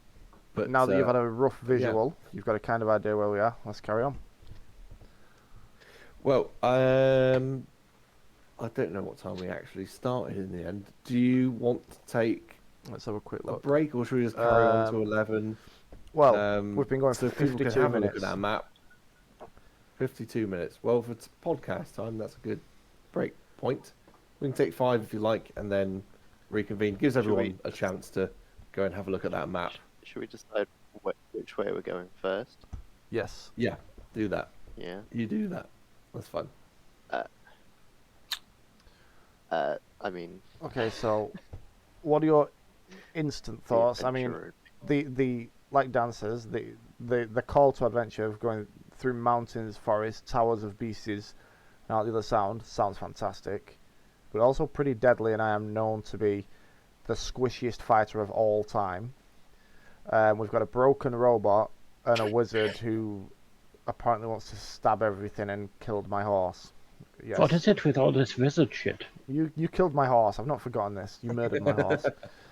But now that you've had a rough visual, you've got a kind of idea where we are. Let's carry on. Well, I don't know what time we actually started in the end. Do you want to take Let's have a quick a look. break, or should we just carry on to 11? Well, we've been going so for people can 52 have a look minutes. at that map. 52 minutes. Well, for podcast time, that's a good break point. We can take 5 if you like, and then reconvene. Gives everyone a chance to go and have a look at that map. Should we decide which way we're going first? Yes. Yeah, do that. Yeah. You do that. That's fun. I mean, Okay, so what are your instant thoughts? I mean, the like Dan says, the call to adventure of going through mountains, forests, towers of beasts, and all the other sounds fantastic, but also pretty deadly. And I am known to be the squishiest fighter of all time. We've got a broken robot and a wizard who apparently wants to stab everything and killed my horse. Yes. What is it with all this wizard shit? You killed my horse. I've not forgotten this. You murdered my horse.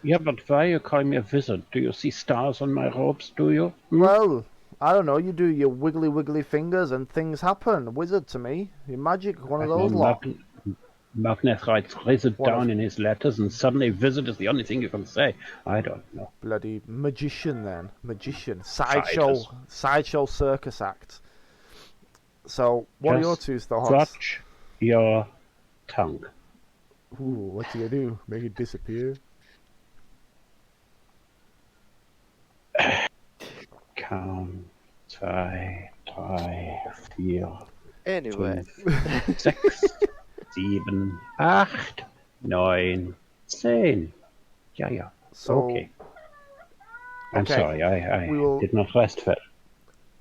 Yeah, but why you call me a wizard? Do you see stars on my robes, do you? Well, I don't know. You do your wiggly fingers and things happen. Wizard to me. Your magic, one of those lot. Magnus writes wizard What down of- in his letters, and suddenly wizard is the only thing you can say. I don't know. Bloody magician then. Magician. Fighters. Sideshow circus act. So, what are your Just two thoughts? watch your tongue. Ooh, what do you do? Make it disappear? Count 2, 3, 4, anyway, 5, 6, 7, 8, 9, 10. Yeah. So, Okay. I'm okay, sorry, I we will- did not rest well.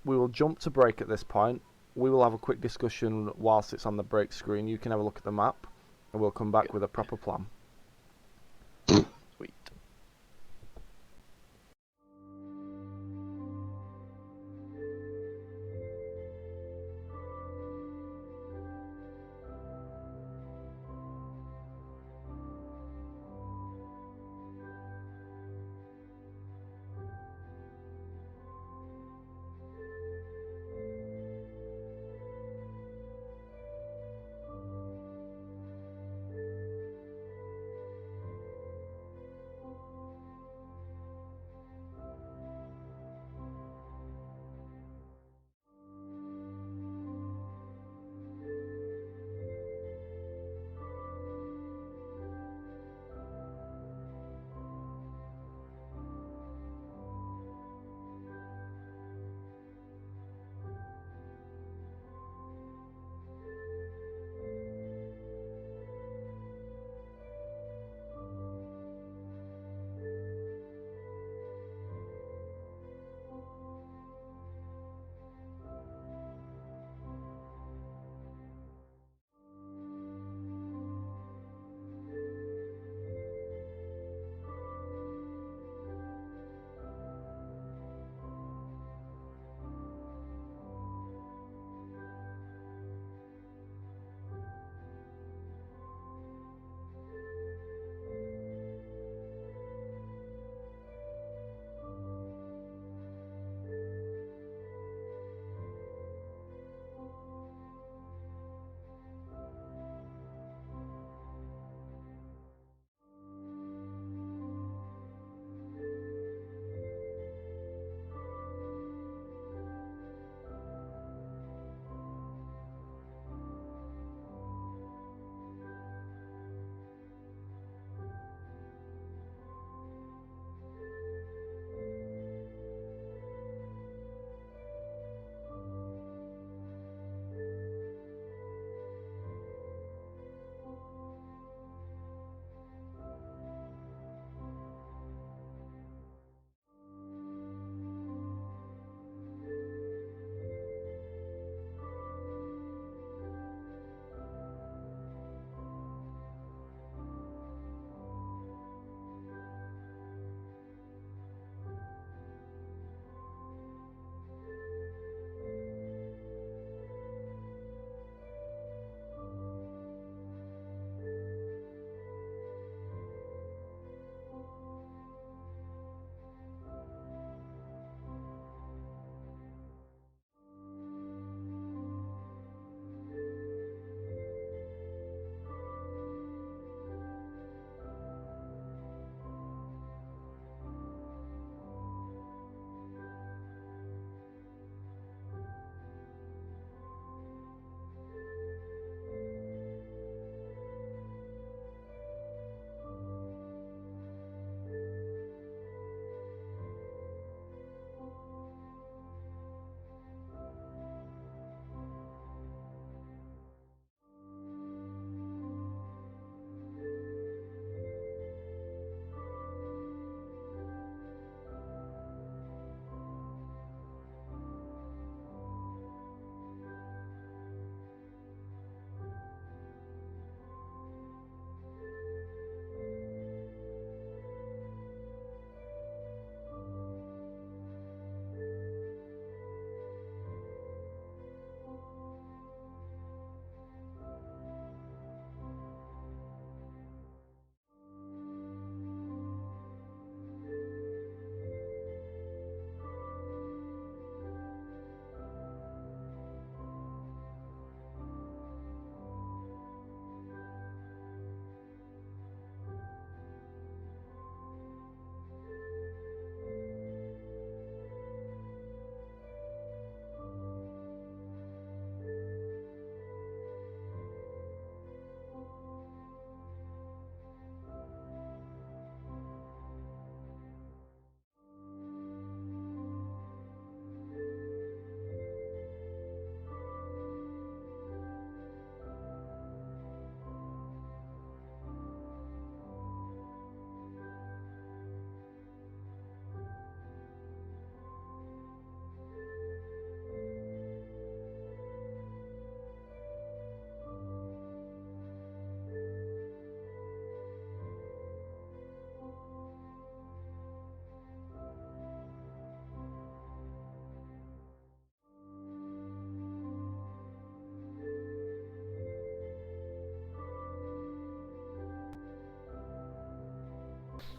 we will jump to break at this point. We will have a quick discussion whilst it's on the break screen. You can have a look at the map, and we'll come back with a proper plan. sweet.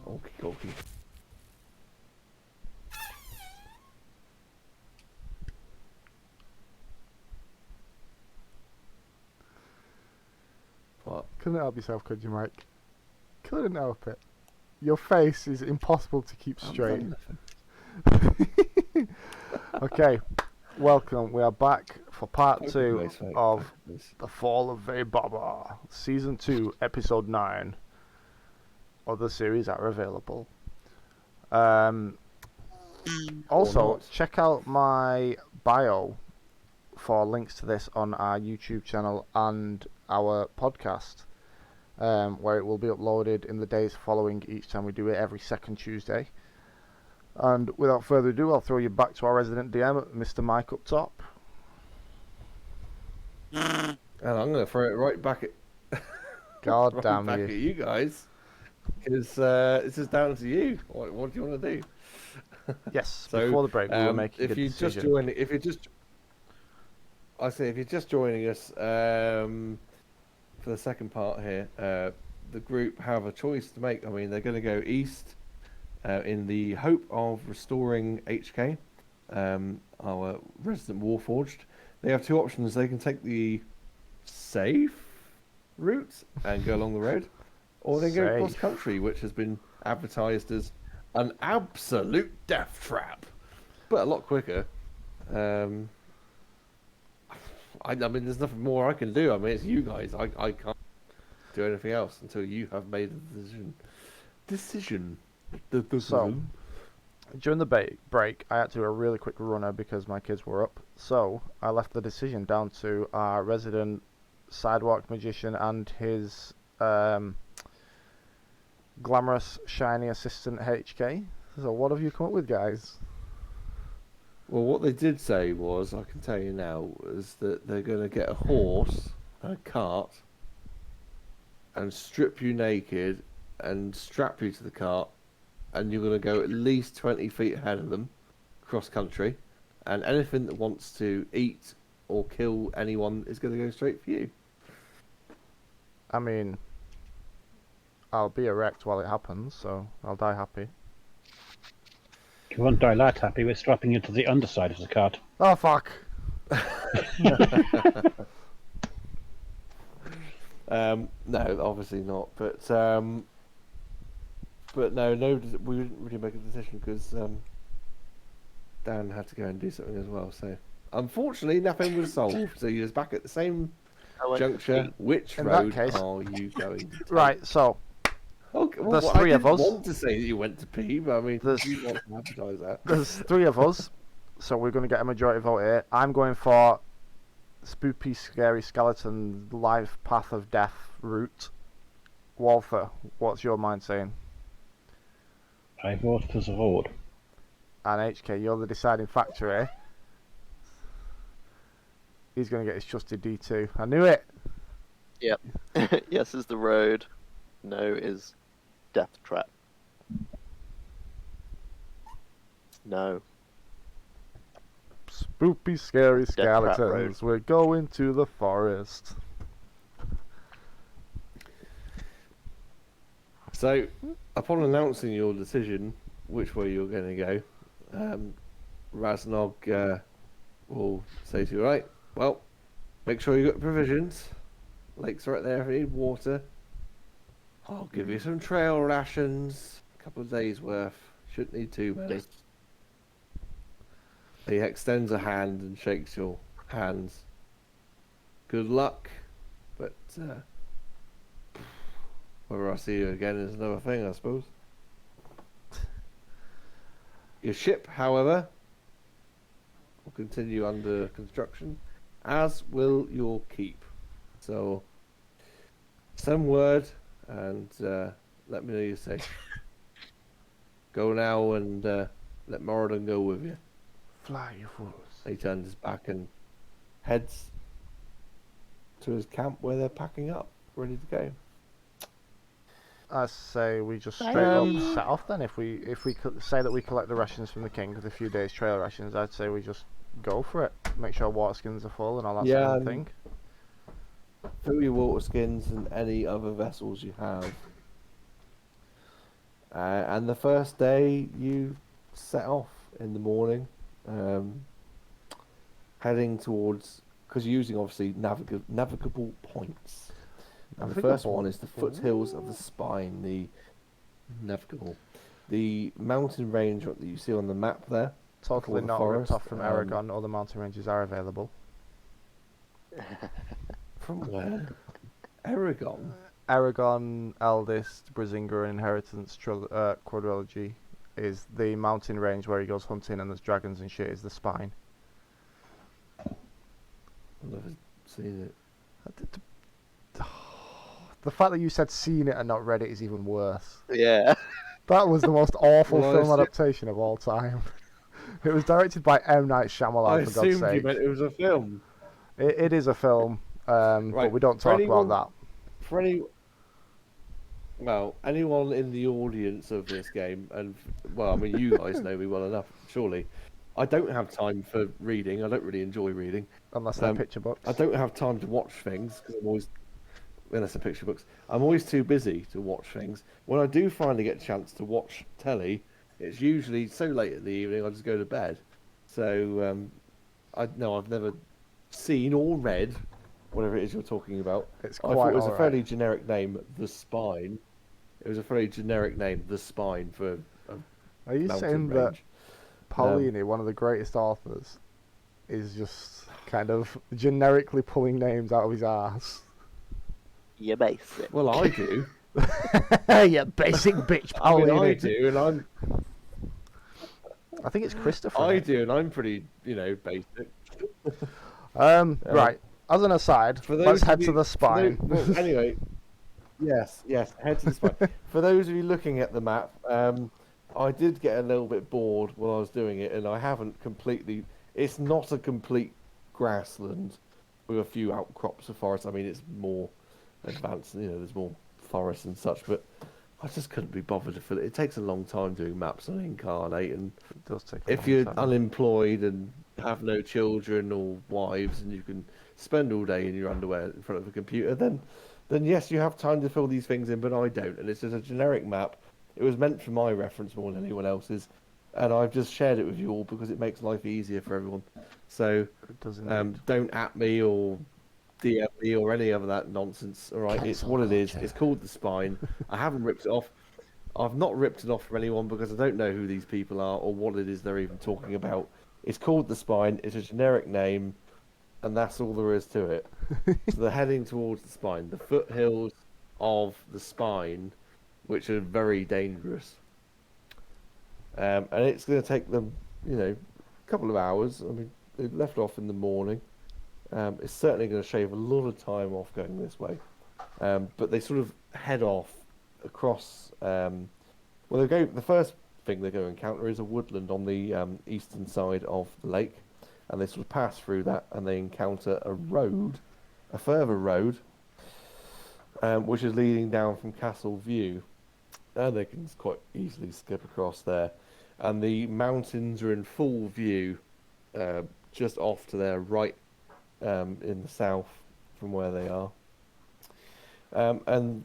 Okie dokie. What? Couldn't help yourself, could you, Mike? Couldn't help it. Your face is impossible to keep straight. Okay, welcome. We are back for part 2 of The Fall of Vaybaba, Season 2, Episode 9. Other series are available. Also, check out my bio for links to this on our YouTube channel and our podcast, where it will be uploaded in the days following each time we do it, every second Tuesday. And without further ado, I'll throw you back to our resident DM, Mr. Mike up top. And I'm going to throw it right back at God right damn back you. at you guys. Because this is down to you. What do you want to do? Yes, So, before the break, we were making a if you decision. just join, if you're just joining us for the second part here, the group have a choice to make. I mean, they're going to go east in the hope of restoring HK, our resident Warforged. They have two options. They can take the safe route and go along the road, or they go cross country, which has been advertised as an absolute death trap, but a lot quicker. I mean, there's nothing more I can do. I mean, it's you guys. I can't do anything else until you have made a decision. So, during the break, I had to do a really quick runner because my kids were up. So, I left the decision down to our resident sidewalk magician and his glamorous, shiny assistant HK. So, what have you come up with, guys? Well, what they did say was, I can tell you now, is that they're going to get a horse and a cart and strip you naked and strap you to the cart, and you're going to go at least 20 feet ahead of them, cross country, and anything that wants to eat or kill anyone is going to go straight for you. I mean, I'll be erect while it happens, so I'll die happy. You won't die that happy with strapping you to the underside of the cart. Oh, fuck! No, obviously not. But no, we didn't really make a decision because Dan had to go and do something as well. So unfortunately, nothing was solved. So you're back at the same juncture. Which road are you going to take? Right, so okay, well, there's three of us. I didn't want to say that you went to pee, but I mean, you want to advertise that. There's 3 of us, so we're going to get a majority vote here. I'm going for spooky, scary skeleton life path of death route. Walther, what's your mind saying? I vote for the road. And HK, you're the deciding factor here. He's going to get his trusted D2. I knew it! Yep. Yes is the road. No is death trap. No. Spoopy, scary Trap skeletons. We're going to the forest. So, upon announcing your decision, which way you're going to go, Raznog will say to you, right, well, make sure you got provisions. Lake's right there if you need water. I'll give you some trail rations. A couple of days worth. Shouldn't need too many. He extends a hand and shakes your hands. Good luck, but whether I see you again is another thing, I suppose. Your ship, however, will continue under construction, as will your keep. So, send word and let me know you're safe. Go now and let Moradin go with you. Fly, you fools. He turns his back and heads to his camp where they're packing up, ready to go. I say we just straight up set off then. If we say that we collect the rations from the king with a few days trail rations, I'd say we just go for it. Make sure water skins are full and all that sort of thing. Fill your water skins and any other vessels you have. And the first day you set off in the morning, heading towards, because you're using obviously navigable points. And the first one is the foothills of the Spine, the navigable. The mountain range that you see on the map there. Totally the not forest, ripped off from Aragon. Other mountain ranges are available. From where? Aragon? Aragon, Eldest, Brazinga, and Inheritance quadrilogy is the mountain range where he goes hunting and there's dragons and shit, is the Spine. I've never seen it. The fact that you said seen it and not read it is even worse. Yeah. That was the most awful Well, film adaptation of all time. It was directed by M. Night Shyamalan, I for God's assumed sake. you meant it was a film. It is a film, Right, but we don't for talk anyone- about For anyone in the audience of this game, and well, I mean, you guys know me well enough, surely. I don't have time for reading. I don't really enjoy reading. that, unless they're picture books. I don't have time to watch things because I'm always, unless they're picture books, I'm always too busy to watch things. When I do finally get a chance to watch telly, it's usually so late at the evening I just go to bed. So I've never seen or read whatever it is you're talking about. It's I thought quite it was a alright. fairly generic name, The Spine. It was a fairly generic name, The Spine, for a Are you mountain saying range. that Paulini, one of the greatest authors, is just kind of generically pulling names out of his ass? You basic. Well, I do. Yeah, basic bitch, I mean, Paulini. I do, and I think it's Christopher. I isn't it? do, and I'm pretty, basic. Right. As an aside, For those let's of head you- to the Spine. Well, anyway, yes, head to the Spine. For those of you looking at the map, I did get a little bit bored while I was doing it, and I haven't completely. It's not a complete grassland with a few outcrops of forest. I mean, it's more advanced. There's more forest and such, but I just couldn't be bothered to fill it. It takes a long time doing maps on Incarnate, and It does take a if long you're time. unemployed and have no children or wives, and you can spend all day in your underwear in front of a computer, then yes, you have time to fill these things in, but I don't. And it's just a generic map. It was meant for my reference more than anyone else's, and I've just shared it with you all because it makes life easier for everyone. So It does indeed. don't at me or DM me or any of that nonsense. All right, it's Cancel what it is. culture. It's called The Spine. I haven't ripped it off. I've not ripped it off from anyone because I don't know who these people are or what it is they're even talking about. It's called The Spine. It's a generic name, and that's all there is to it. So they're heading towards the Spine, the foothills of the Spine, which are very dangerous. And it's going to take them, a couple of hours. I mean, they left off in the morning. It's certainly going to shave a lot of time off going this way. But they sort of head off across. The first thing they're going to encounter is a woodland on the eastern side of the lake, and they sort of pass through that, and they encounter a further road, which is leading down from Castle View, and they can quite easily skip across there, and the mountains are in full view, just off to their right, in the south from where they are, and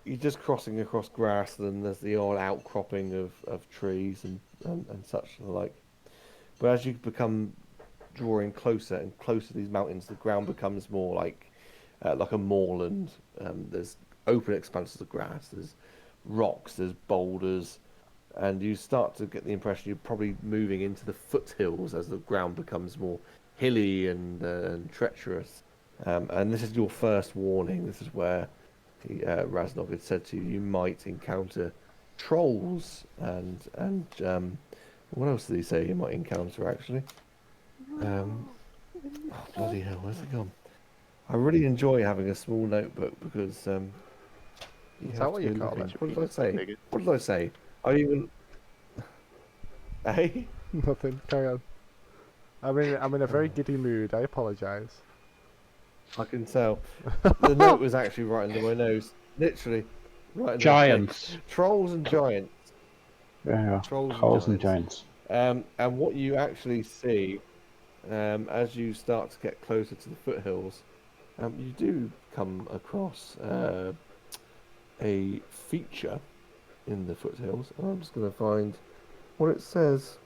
you're just crossing across grassland. There's the odd outcropping of trees and such and the like. But as you become drawing closer and closer to these mountains, the ground becomes more like a moorland. There's open expanses of grass. There's rocks. There's boulders, and you start to get the impression you're probably moving into the foothills as the ground becomes more hilly and treacherous. And this is your first warning. This is where Raznog had said to you, you might encounter trolls and what else did he say you might encounter actually? Oh, bloody hell, where's it gone? I really enjoy having a small notebook because you Is have that what to you go call looking. it? What did I say? Figured. What did I say? I even Hey? Nothing. Carry on. I'm in a very giddy mood. I apologise. I can tell. The note was actually right under my nose. Literally. Right under Giants. my face. Trolls and giants. Yeah, Trolls and giants. And what you actually see, as you start to get closer to the foothills, you do come across a feature in the foothills. And I'm just going to find what it says.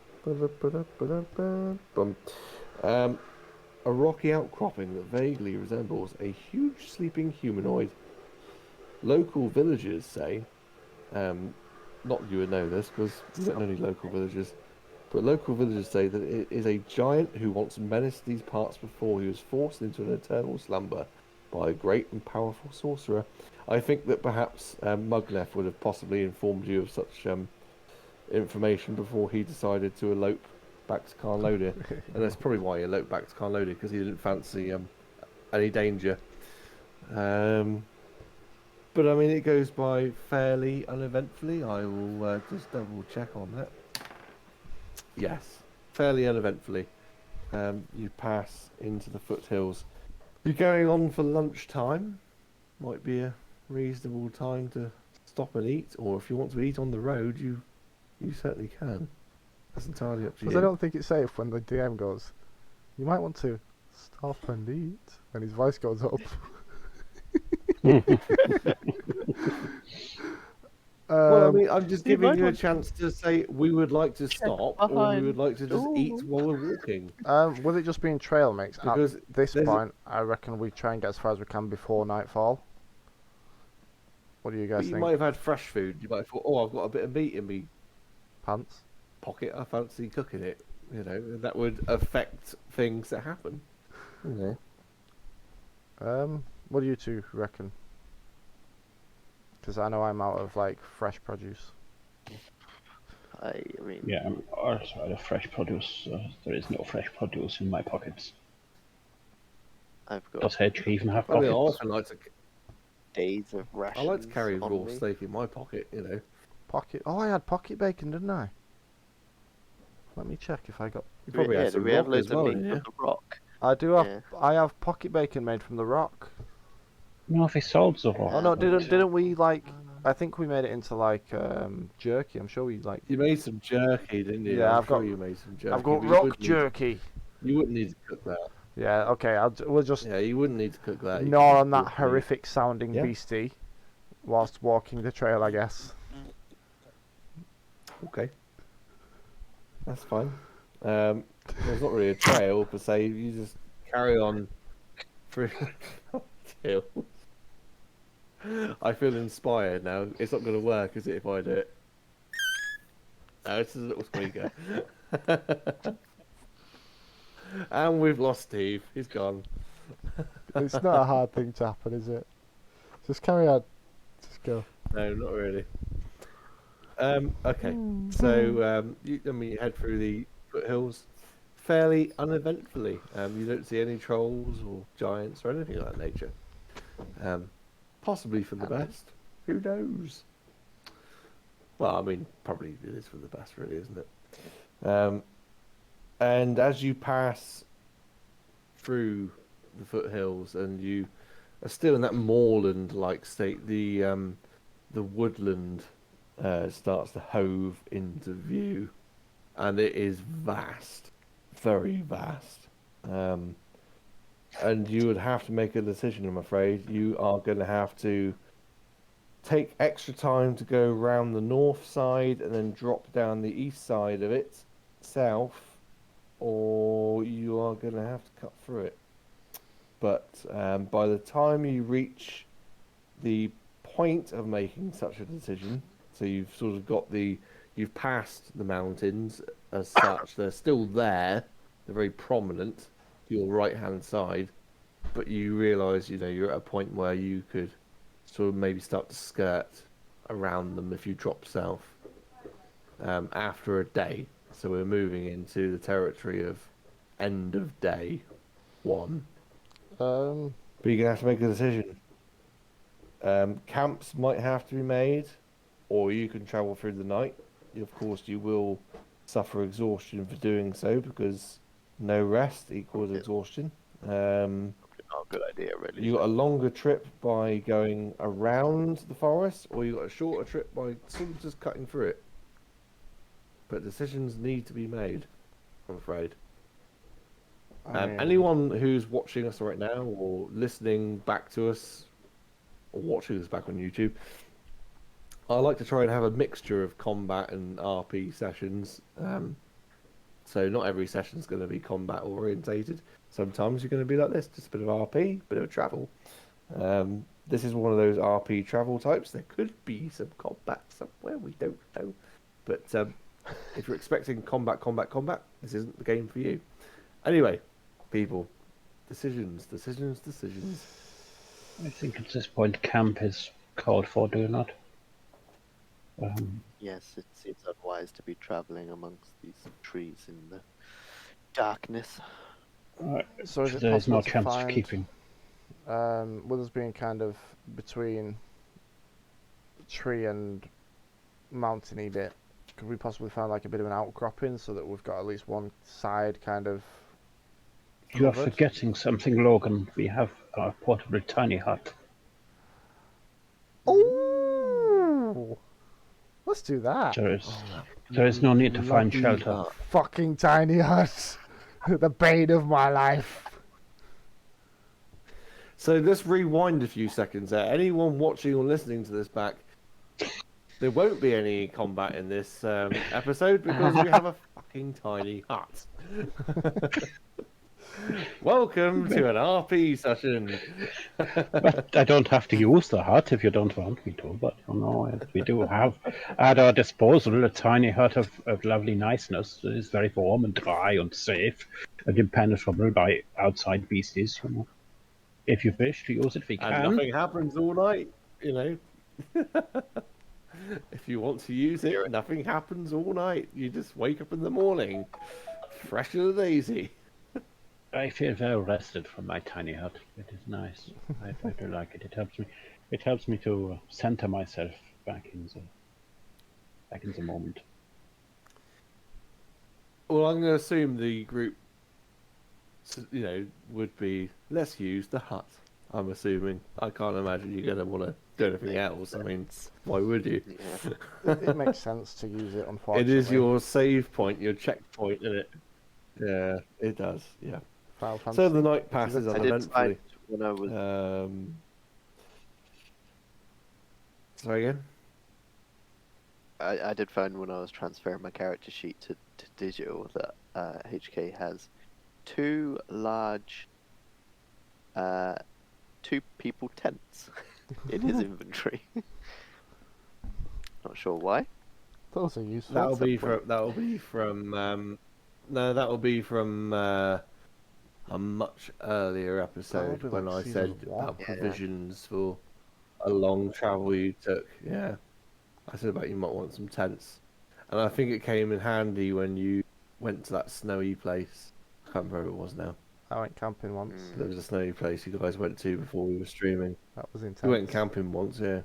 A rocky outcropping that vaguely resembles a huge sleeping humanoid. Local villagers say, not you would know this because you don't know any local villagers, but local villagers say that it is a giant who once menaced these parts before he was forced into an eternal slumber by a great and powerful sorcerer. I think that perhaps Mugnef would have possibly informed you of such information before he decided to elope back to Carlodia. And that's probably why he eloped back to Carlodia, because he didn't fancy any danger. But I mean, it goes by fairly uneventfully. I will just double check on that. Yes, fairly uneventfully. You pass into the foothills. You're going on for lunchtime. Might be a reasonable time to stop and eat, or if you want to eat on the road, you certainly can. That's entirely up to you. Because I don't think it's safe when the DM goes, you might want to stop and eat, and his voice goes up. Well, I mean, I'm just giving you a chance to say we would like to stop, or we would like to just eat while we're walking. With it just being trail mix, Because at this point, I reckon we try and get as far as we can before nightfall. What do you guys You think? might have had fresh food. You might have thought, oh, I've got a bit of meat in me Pants? pocket. I fancy cooking it. You know, that would affect things that happen. You know. What do you two reckon? Because I know I'm out of like fresh produce. I mean, Yeah, I'm also out of fresh produce. There is no fresh produce in my pockets. I've got Does Hedge even have I mean, I pockets? often like to. days of I rations. like to carry on raw me. steak in my pocket. You know. Pocket. Oh, I had pocket bacon, didn't I? Let me check if I got. You probably Yeah, had some we have rock as loads of well, meat didn't from you? the rock. I do have. Yeah. I have pocket bacon made from the rock. No, they sold the rock. Oh no, didn't we like? I think we made it into like jerky. I'm sure we like. You made some jerky, didn't you? Yeah, I'm I've sure got- you made some jerky. I've got but rock jerky. You wouldn't need to cook that. Yeah. Okay. We'll just Yeah, you wouldn't need to cook that. You gnaw could on that just horrific sounding Yeah. beastie whilst walking the trail, I guess. Okay. That's fine. There's not really a trail per se. You just carry on through hills. I feel inspired now. It's not going to work, is it, if I do it? No, it's just a little squeaker. And we've lost Steve. He's gone. It's not a hard thing to happen, is it? Just carry on. Just go. No, not really. Okay. So, you head through the foothills fairly uneventfully. You don't see any trolls or giants or anything of that nature. Possibly for the best. Who knows? Well, I mean, probably it is for the best, really, isn't it? And as you pass through the foothills, and you are still in that moorland-like state, the woodland starts to hove into view, and it is vast, very vast. And you would have to make a decision, I'm afraid. You are going to have to take extra time to go around the north side and then drop down the east side of it, south, or you are going to have to cut through it. But by the time you reach the point of making such a decision, so you've sort of you've passed the mountains as such, they're still there, they're very prominent, your right hand side, but you realise, you're at a point where you could sort of maybe start to skirt around them if you drop south after a day. So we're moving into the territory of end of day one. But you're gonna have to make a decision. Camps might have to be made, or you can travel through the night. Of course, you will suffer exhaustion for doing so, because no rest equals exhaustion. Not a good idea, really. You got a longer trip by going around the forest, or you got a shorter trip by sort of just cutting through it. But decisions need to be made, I'm afraid. Anyone who's watching us right now, or listening back to us, or watching us back on YouTube, I like to try and have a mixture of combat and RP sessions. So not every session's going to be combat orientated. Sometimes you're going to be like this, just a bit of RP, bit of travel. This is one of those RP travel types. There could be some combat somewhere, we don't know. But if you're expecting combat, this isn't the game for you. Anyway, people, decisions. I think at this point camp is called for, do you not? Yes, it seems unwise to be traveling amongst these trees in the darkness. So is it There is possible no to chance of find, keeping. with us being kind of between tree and mountainy bit, could we possibly find like a bit of an outcropping so that we've got at least one side kind of You are covered? forgetting something, Logan. We have our portable tiny hut. Oh, let's do that. There is no need to find Lovely shelter. hut. Fucking tiny hut, the bane of my life. So let's rewind a few seconds there. Anyone watching or listening to this back, there won't be any combat in this episode because we have a fucking tiny hut. Welcome to an RP session. But I don't have to use the hut if you don't want me to, but you know, we do have at our disposal a tiny hut of lovely niceness that is very warm and dry and safe and impenetrable by outside beasties, you know. If you wish to use it, we And can. nothing happens all night, you know. If you want to use it, nothing happens all night. You just wake up in the morning, fresh as a daisy. I feel very rested from my tiny hut. It is nice. I do like it. It helps me. It helps me to center myself back in the moment. Well, I'm going to assume the group, you know, would be, let's use the hut. I'm assuming. I can't imagine you're going to want to do anything else. I mean, why would you? Yeah. It makes sense to use it, It unfortunately. is your save point, your checkpoint, isn't it? Yeah, it does. Yeah. Final So Fantasy. the night passes I did uneventfully. find when I was Sorry again? I did find when I was transferring my character sheet to digital that HK has two large two people tents in his inventory. Not sure why. Those are useful. That'll be point. from a much earlier episode be when like I season said one. about Yeah. provisions for a long travel you took. Yeah, I said about you might want some tents, and I think it came in handy when you went to that snowy place. I can't remember who it was now. I went camping once. There was a snowy place you guys went to before we were streaming. That was intense. We went camping once, yeah.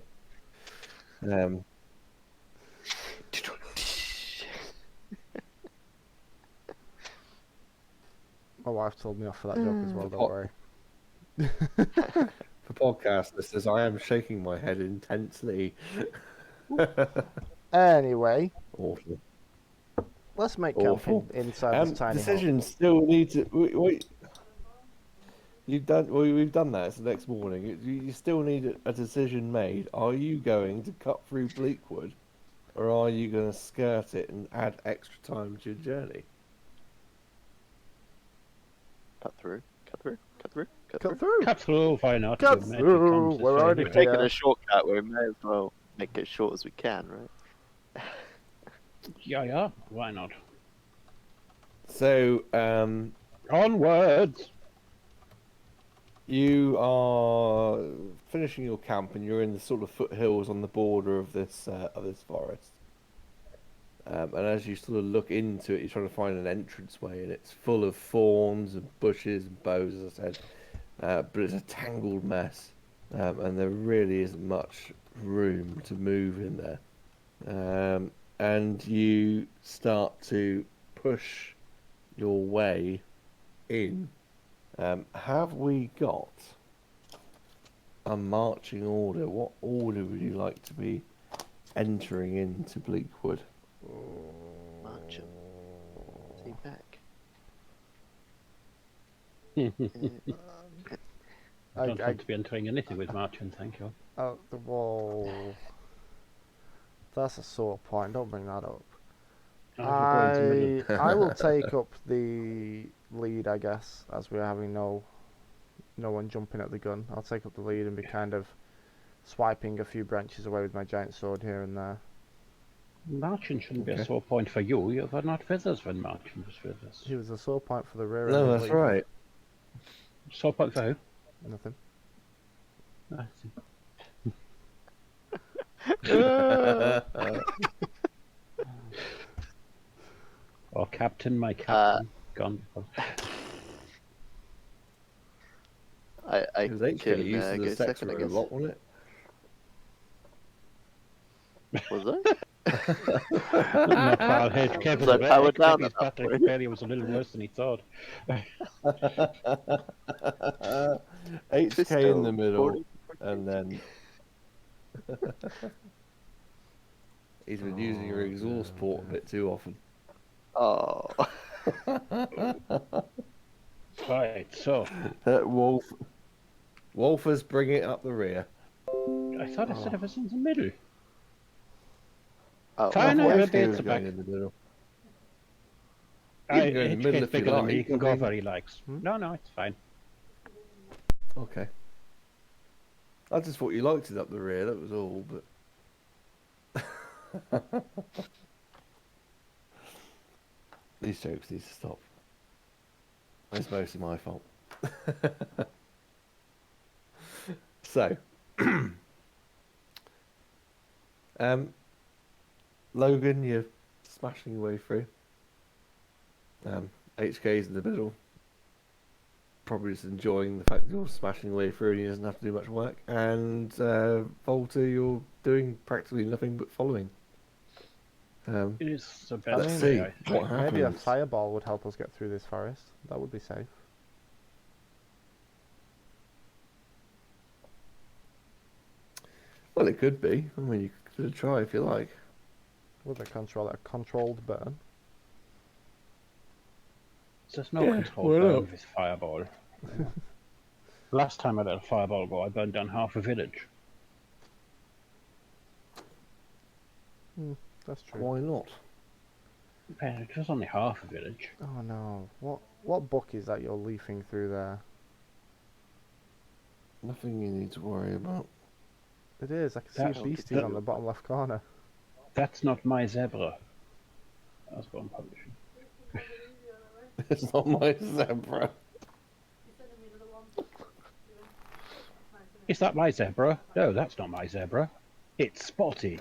My wife told me off for that joke as well, don't worry. For podcast listeners, I am shaking my head intensely. Anyway, Awful. let's make Awful. camping inside this tiny hut. Decisions still need to. Wait. You've done. We've done that. It's the next morning. You still need a decision made. Are you going to cut through Bleakwood, or are you going to skirt it and add extra time to your journey? Cut through. Cut through, why not? Cut The magic through, comes this we're way already We've anyway. taken Yeah. a shortcut. We may as well make it as short as we can, right? Yeah, why not? So, Onwards! you are finishing your camp, and you're in the sort of foothills on the border of this forest. And as you sort of look into it, you're trying to find an entranceway, and it's full of thorns and bushes and boughs, as I said. But it's a tangled mess, and there really isn't much room to move in there. And you start to push your way in. Have we got a marching order? What order would you like to be entering into Bleakwood? March. See back. I don't I- want to be entering anything with Martin, thank you. Whoa. That's a sore point. Don't bring that up. I'll go into the middle. I will take up the lead, I guess, as we're having no one jumping at the gun. I'll take up the lead and be kind of swiping a few branches away with my giant sword here and there. Marching shouldn't be Okay. a sore point for you. You were not with us when marching was with us. He was a sore point for the rear end No, of that's lead. right. Sore point for who? Nothing. I see. Or captain, my captain. Gone. I It was HK can used as go a sex second, I guess. robot, wasn't it? Was it? Not while HK was So away. powered down His at that battery point. failure was a little worse than he thought. HK in the Pistol, middle, 40. and then he's been using your exhaust port a bit too often. Oh. Right, so Wolfers bring it up the rear. I thought I said it was in the middle. Oh. Fine, Well, I HK will was the going back. in the middle. I, can go in the middle HK's if you bigger than me. He like, can I go mean- where he likes. Hmm? No, it's fine. I just thought you liked it up the rear, that was all, but these jokes need to stop. It's mostly my fault. So, Logan, you're smashing your way through. HK's in the middle. Probably just enjoying the fact that you're smashing your way through and he doesn't have to do much work. And Volta, you're doing practically nothing but following. It is the I best mean, see way, I what think. happens. Maybe a fireball would help us get through this forest. That would be safe. Well, it could be. I mean, you could try if you like. With a controlled burn. There's no Yeah, control why burn not? with this fireball. Last time I let a fireball go, I burned down half a village. That's true. Why not? It was only half a village. Oh no. What book is that you're leafing through there? Nothing you need to worry about. It is. I can That- see beasties that- on the bottom left corner. That's not my zebra. That was one publishing. It's not my zebra. Is that my zebra? No, that's not my zebra. It's Spotty.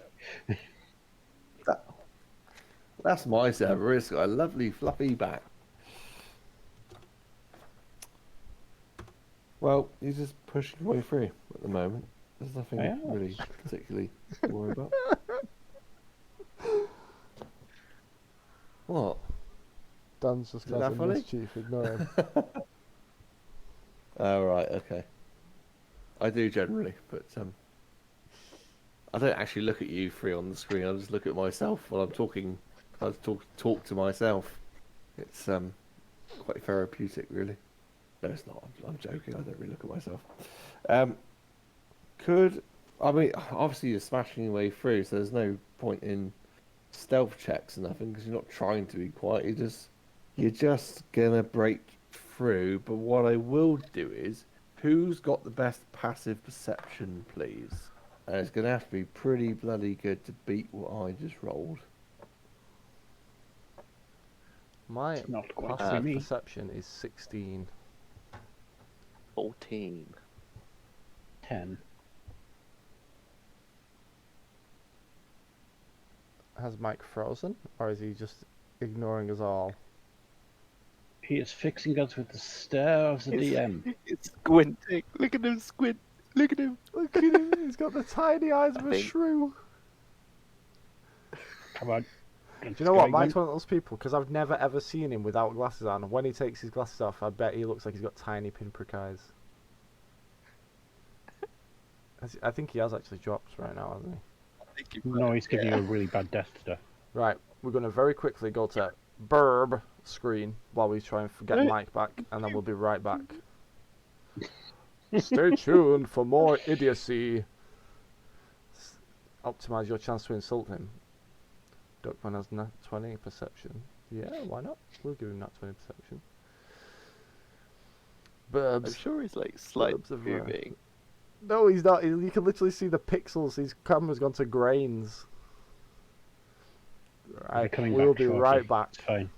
That's my zebra. It's got a lovely fluffy back. Well, you're just pushing your way through at the moment. There's nothing I am. really particularly to worry about. What? Dan's just Is got that some funny? mischief. Ignore him. Oh, right, okay. I do generally, but I don't actually look at you three on the screen. I just look at myself while I'm talking. I just talk to myself. It's quite therapeutic, really. No, it's not. I'm joking. I don't really look at myself. I mean, obviously you're smashing your way through, so there's no point in stealth checks or nothing because you're not trying to be quiet. You're just gonna break through. But what I will do is, who's got the best passive perception, please? And it's gonna have to be pretty bloody good to beat what I just rolled. My Not quite passive for me. perception is 16. 14. 10. Has Mike frozen, or is he just ignoring us all? He is fixing us with the stare of the DM. It's squinting. Look at him squint. Look at him. Look at him, he's got the tiny eyes of a think- shrew. Come on. Do you know what? Mike's one of those people, because I've never ever seen him without glasses on. When he takes his glasses off, I bet he looks like he's got tiny pinprick eyes. I think he has actually dropped right now, hasn't he? No, he's giving you a really bad death stare. Right, we're going to very quickly go to Burb screen while we try and get Mike back, and then we'll be right back. Stay tuned for more idiocy. optimize your chance to insult him. Duckman has nat 20 perception. Yeah, why not? We'll give him nat 20 perception. I'm Burbs. sure he's like slightly Burbs of moving. No, he's not. You can literally see the pixels. His camera's gone to grains. Right, coming we'll back be shortly. right back. It's fine.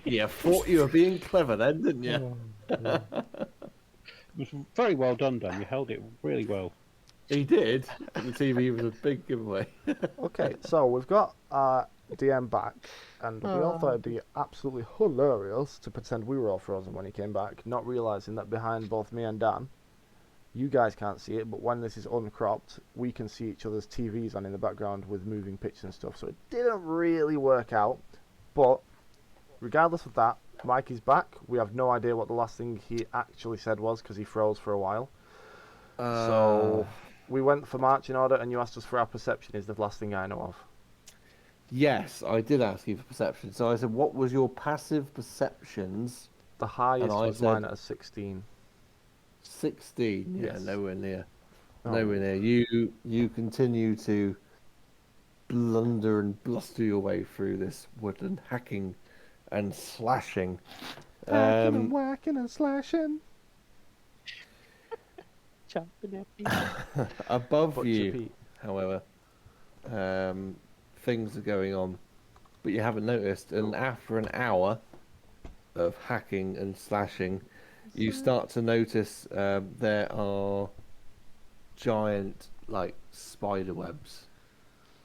Yeah, thought you were being clever then, didn't you? It was very well done, Dan. You held it really well. He did. But the TV was a big giveaway. Okay, so we've got our DM back, and we all thought it'd be absolutely hilarious to pretend we were all frozen when he came back, not realizing that behind both me and Dan, you guys can't see it, but when this is uncropped, we can see each other's TVs on in the background with moving pictures and stuff. So it didn't really work out, but regardless of that, Mike is back. We have no idea what the last thing he actually said was because he froze for a while. So we went for marching order, and you asked us for our perception. Is the last thing I know of. Yes, I did ask you for perception. So I said, what was your passive perceptions? The highest And I was said- mine at a 16. 16. Yeah, Yes. nowhere near. Oh. Nowhere near. You continue to blunder and bluster your way through this woodland, hacking and slashing. Hacking and whacking and slashing. Jumping at me. Above Butcher you, Pete. however, things are going on, but you haven't noticed. And after an hour of hacking and slashing, you start to notice there are giant, like, spider webs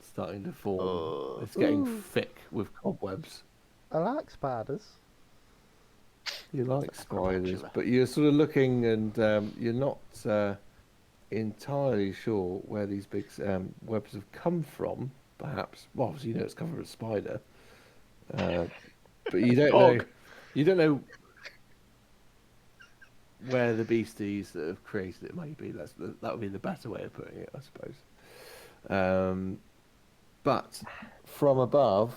starting to form. Oh. It's getting thick with cobwebs. I like spiders. You like That's spiders, tarantula. but you're sort of looking, and you're not entirely sure where these big webs have come from. Perhaps, well, obviously you know it's covered with a spider, but you don't know. You don't know where the beasties that have created it might be. That would be the better way of putting it, I suppose. But from above,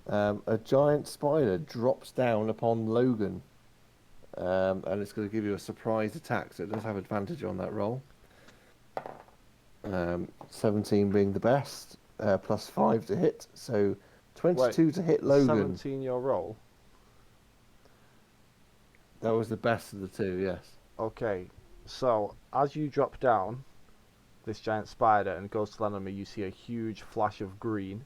a giant spider drops down upon Logan, and it's going to give you a surprise attack, so it does have advantage on that roll. 17 being the best, plus 5 to hit, so 22 to hit Logan. 17 your roll. That was the best of the two, yes. Okay, so as you drop down this giant spider and goes to land on me, you see a huge flash of green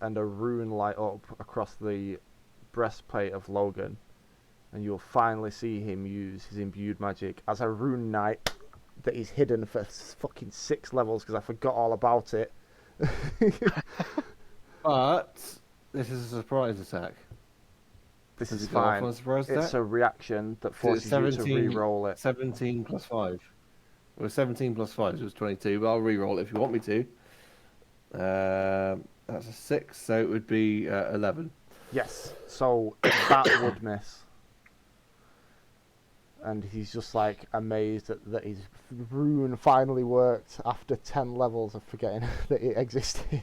and a rune light up across the breastplate of Logan, and you'll finally see him use his imbued magic as a rune knight that is hidden for fucking 6 levels because I forgot all about it. But this is a surprise attack. This Does is it go off fine. on a surprise It's attack? a reaction that So it's forces you to re-roll it. 17 plus 5. It was 17 plus 5, so it was 22, but I'll re-roll it if you want me to. That's a 6, so it would be 11. Yes, so that would miss. And he's just like amazed that his rune finally worked after 10 levels of forgetting that it existed.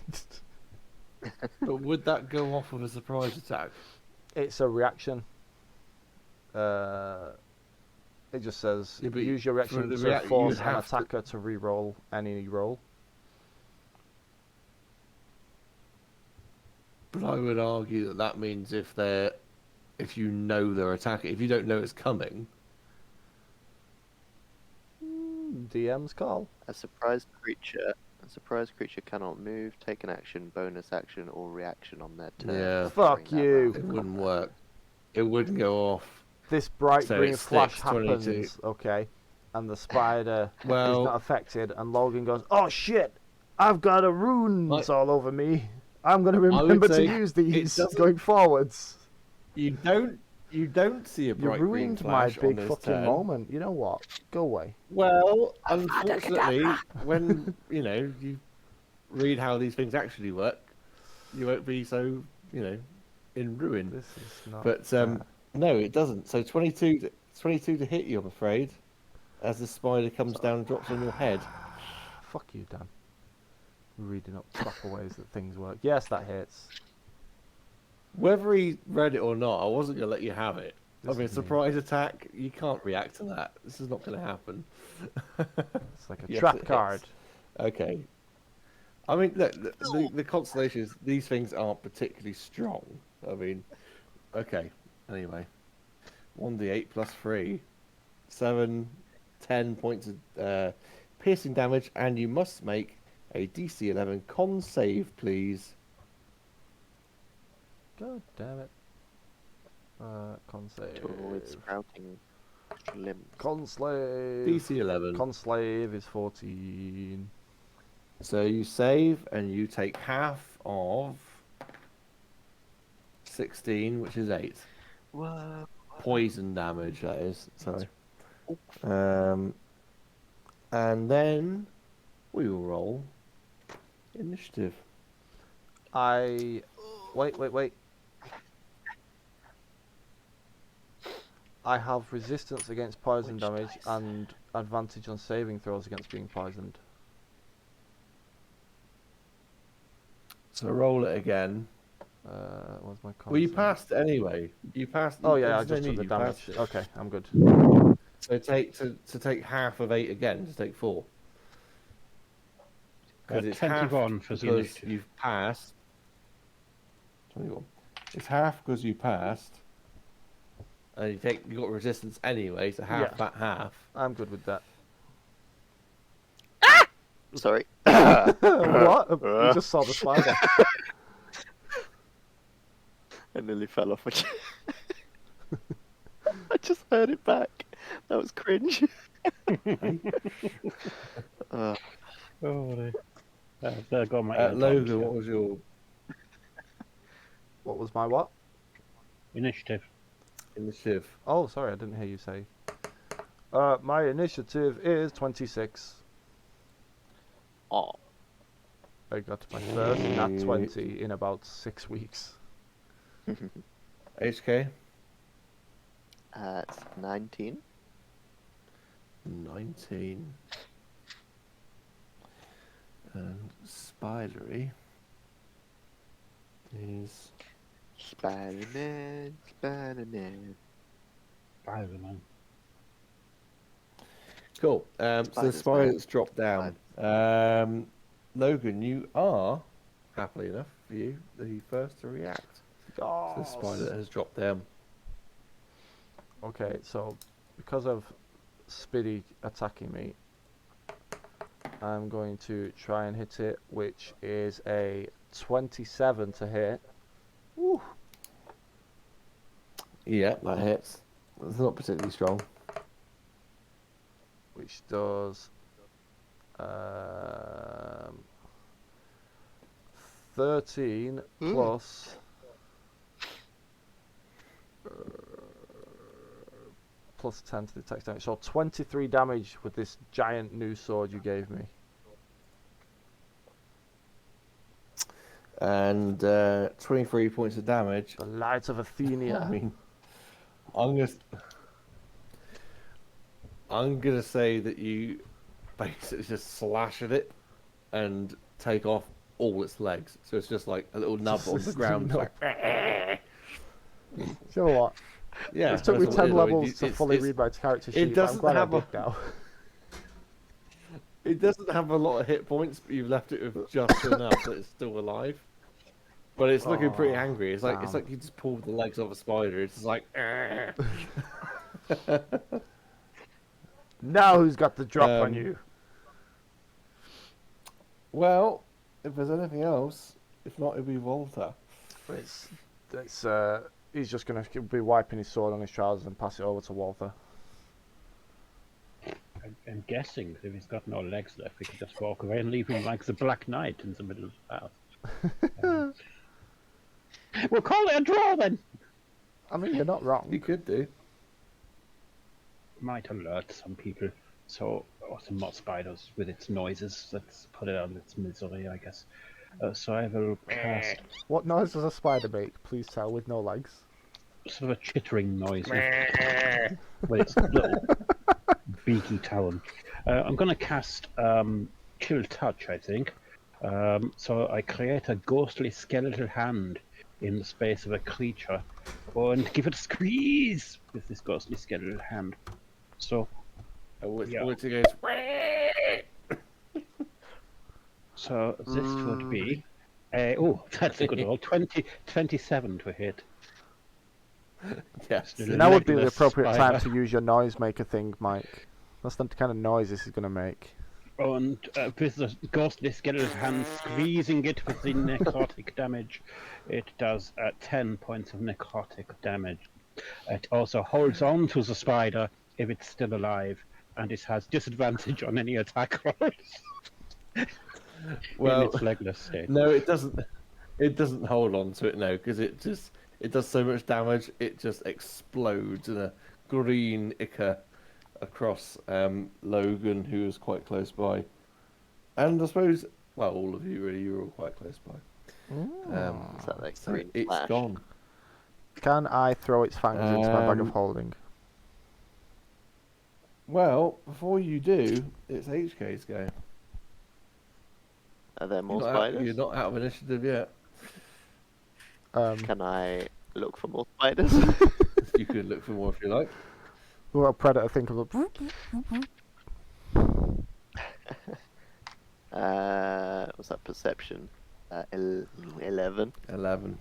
But would that go off with a surprise attack? It's a reaction. It just says Yeah, but use your for reaction the to you force would an have to- attacker to re-roll any roll. But I would argue that means if you know they're attacking, if you don't know it's coming. DM's call. A surprised creature cannot move, take an action, bonus action, or reaction on their turn. Yeah. Fuck during that you. round It of wouldn't combat. work. It wouldn't go off. This bright So green it flash sticks 22. happens, okay, and the spider is Well- not affected, and Logan goes, "Oh shit, I've got a runes all over me. I'm going to would remember to say use it these doesn't- going forwards." You don't see a You bright green ruined my flash on big this fucking turn. moment. You know what? Go away. Well, unfortunately, when you read how these things actually work, you won't be so in ruin. This is not. But no, it doesn't. So 22 to hit you, I'm afraid, as the spider comes down and drops on your head. Fuck you, Dan. Reading up proper ways that things work. Yes, that hits. Whether he read it or not, I wasn't going to let you have it. This I mean, is me. surprise attack, you can't react to that. This is not going to happen. It's like a Yes, trap it hits. card. Okay. I mean, look, the consolation is these things aren't particularly strong. I mean, okay. Anyway, 1d8 plus 3. 7, 10 points of piercing damage, and you must make a DC 11 con save, please. God damn it. Con save. To avoid sprouting limbs. Con slave. DC 11. Con slave is 14. So you save, and you take half of 16, which is 8. Whoa. Poison damage, that is. Sorry. And then we will roll initiative. Wait. I have resistance against poison Which damage dice? and advantage on saving throws against being poisoned. So roll it again. What's my con Well, you save? passed anyway. You passed. Oh yeah, I there's no just took need, the you damage. passed it. Okay, I'm good. So take half of 8 again. To take 4. Got Because it's half 21 for the because initiative. you've passed. 21. It's half because you passed. And you got resistance anyway, so half Yeah. that half. I'm good with that. Sorry. What? You just saw the spider. I nearly fell off a chair. I just heard it back. That was cringe. Oh, there got my eardrums, Logan, yeah. what was your What was my what? Initiative. initiative? Oh, sorry, I didn't hear you say. My initiative is 26. Oh. I got my first nat 20 in about 6 weeks. HK? It's 19. 19. And Spidery is Spider-Man. Spider-Man. cool. So the Spiders, spider man. that's dropped down. Logan, you are, happily enough for you, the first to react. So the spider that has dropped down. Okay, so because of Spiddy attacking me, I'm going to try and hit it, which is a 27 to hit. Woo. Yeah, that hits. It's not particularly strong. Which does 13 plus plus 10 to the attack damage. So 23 damage with this giant new sword you gave me. And 23 points of damage. The light of Athenia. I mean, I'm gonna say that you basically just slash at it and take off all its legs. So it's just like a little nub on the Just ground. nub. Like, You know what? yeah, It took me that's what 10 it is. I mean, levels to fully read my character sheet. But I'm doesn't glad I have a- did now. It doesn't have a lot of hit points, but you've left it with just enough that it's still alive. But it's looking pretty Oh, angry. It's like damn. you just pulled the legs off a spider. It's just like. Now who's got the drop on Um, you? Well, if there's anything else, if not, it'll be Volta. It's he's just going to be wiping his sword on his trousers and pass it over to Walther. I'm guessing that if he's got no legs left, we can just walk away and leave him like the Black Knight in the middle of the path. We'll call it a draw then! I mean, you're not wrong. You could do. Might alert some people. So, or some more spiders with its noises. Let's put it out of its misery, I guess. So I will cast What noise does a spider make? Please tell, with no legs. sort of a chittering noise with its little beaky talon. I'm going to cast Chill Touch, I think. So I create a ghostly skeletal hand in the space of a creature and give it a squeeze with this ghostly skeletal hand. So, Which Yeah. it goes. so this would be... that's a good roll. 27 to hit. Yes. Still Now would be the legless appropriate time spider. to use your noisemaker thing, Mike. That's the kind of noise this is going to make. And with the ghostly skeletal hand squeezing it with the necrotic damage, it does 10 points of necrotic damage. It also holds on to the spider if it's still alive, and it has disadvantage on any attack rolls in Well, its legless state. no, it doesn't. It doesn't hold on to it, no, because it does so much damage. It just explodes in a green ichor across Logan, who is quite close by, and I suppose, well, all of you really, you're all quite close by. Is that like So green it's flash? gone. Can I throw its fangs into my bag of holding? Well, before you do, it's HK's go. Are there more You're spiders? not out of initiative yet. Can I look for more spiders? You could look for more if you like. What a predator think of the... Was that perception? 11. 11.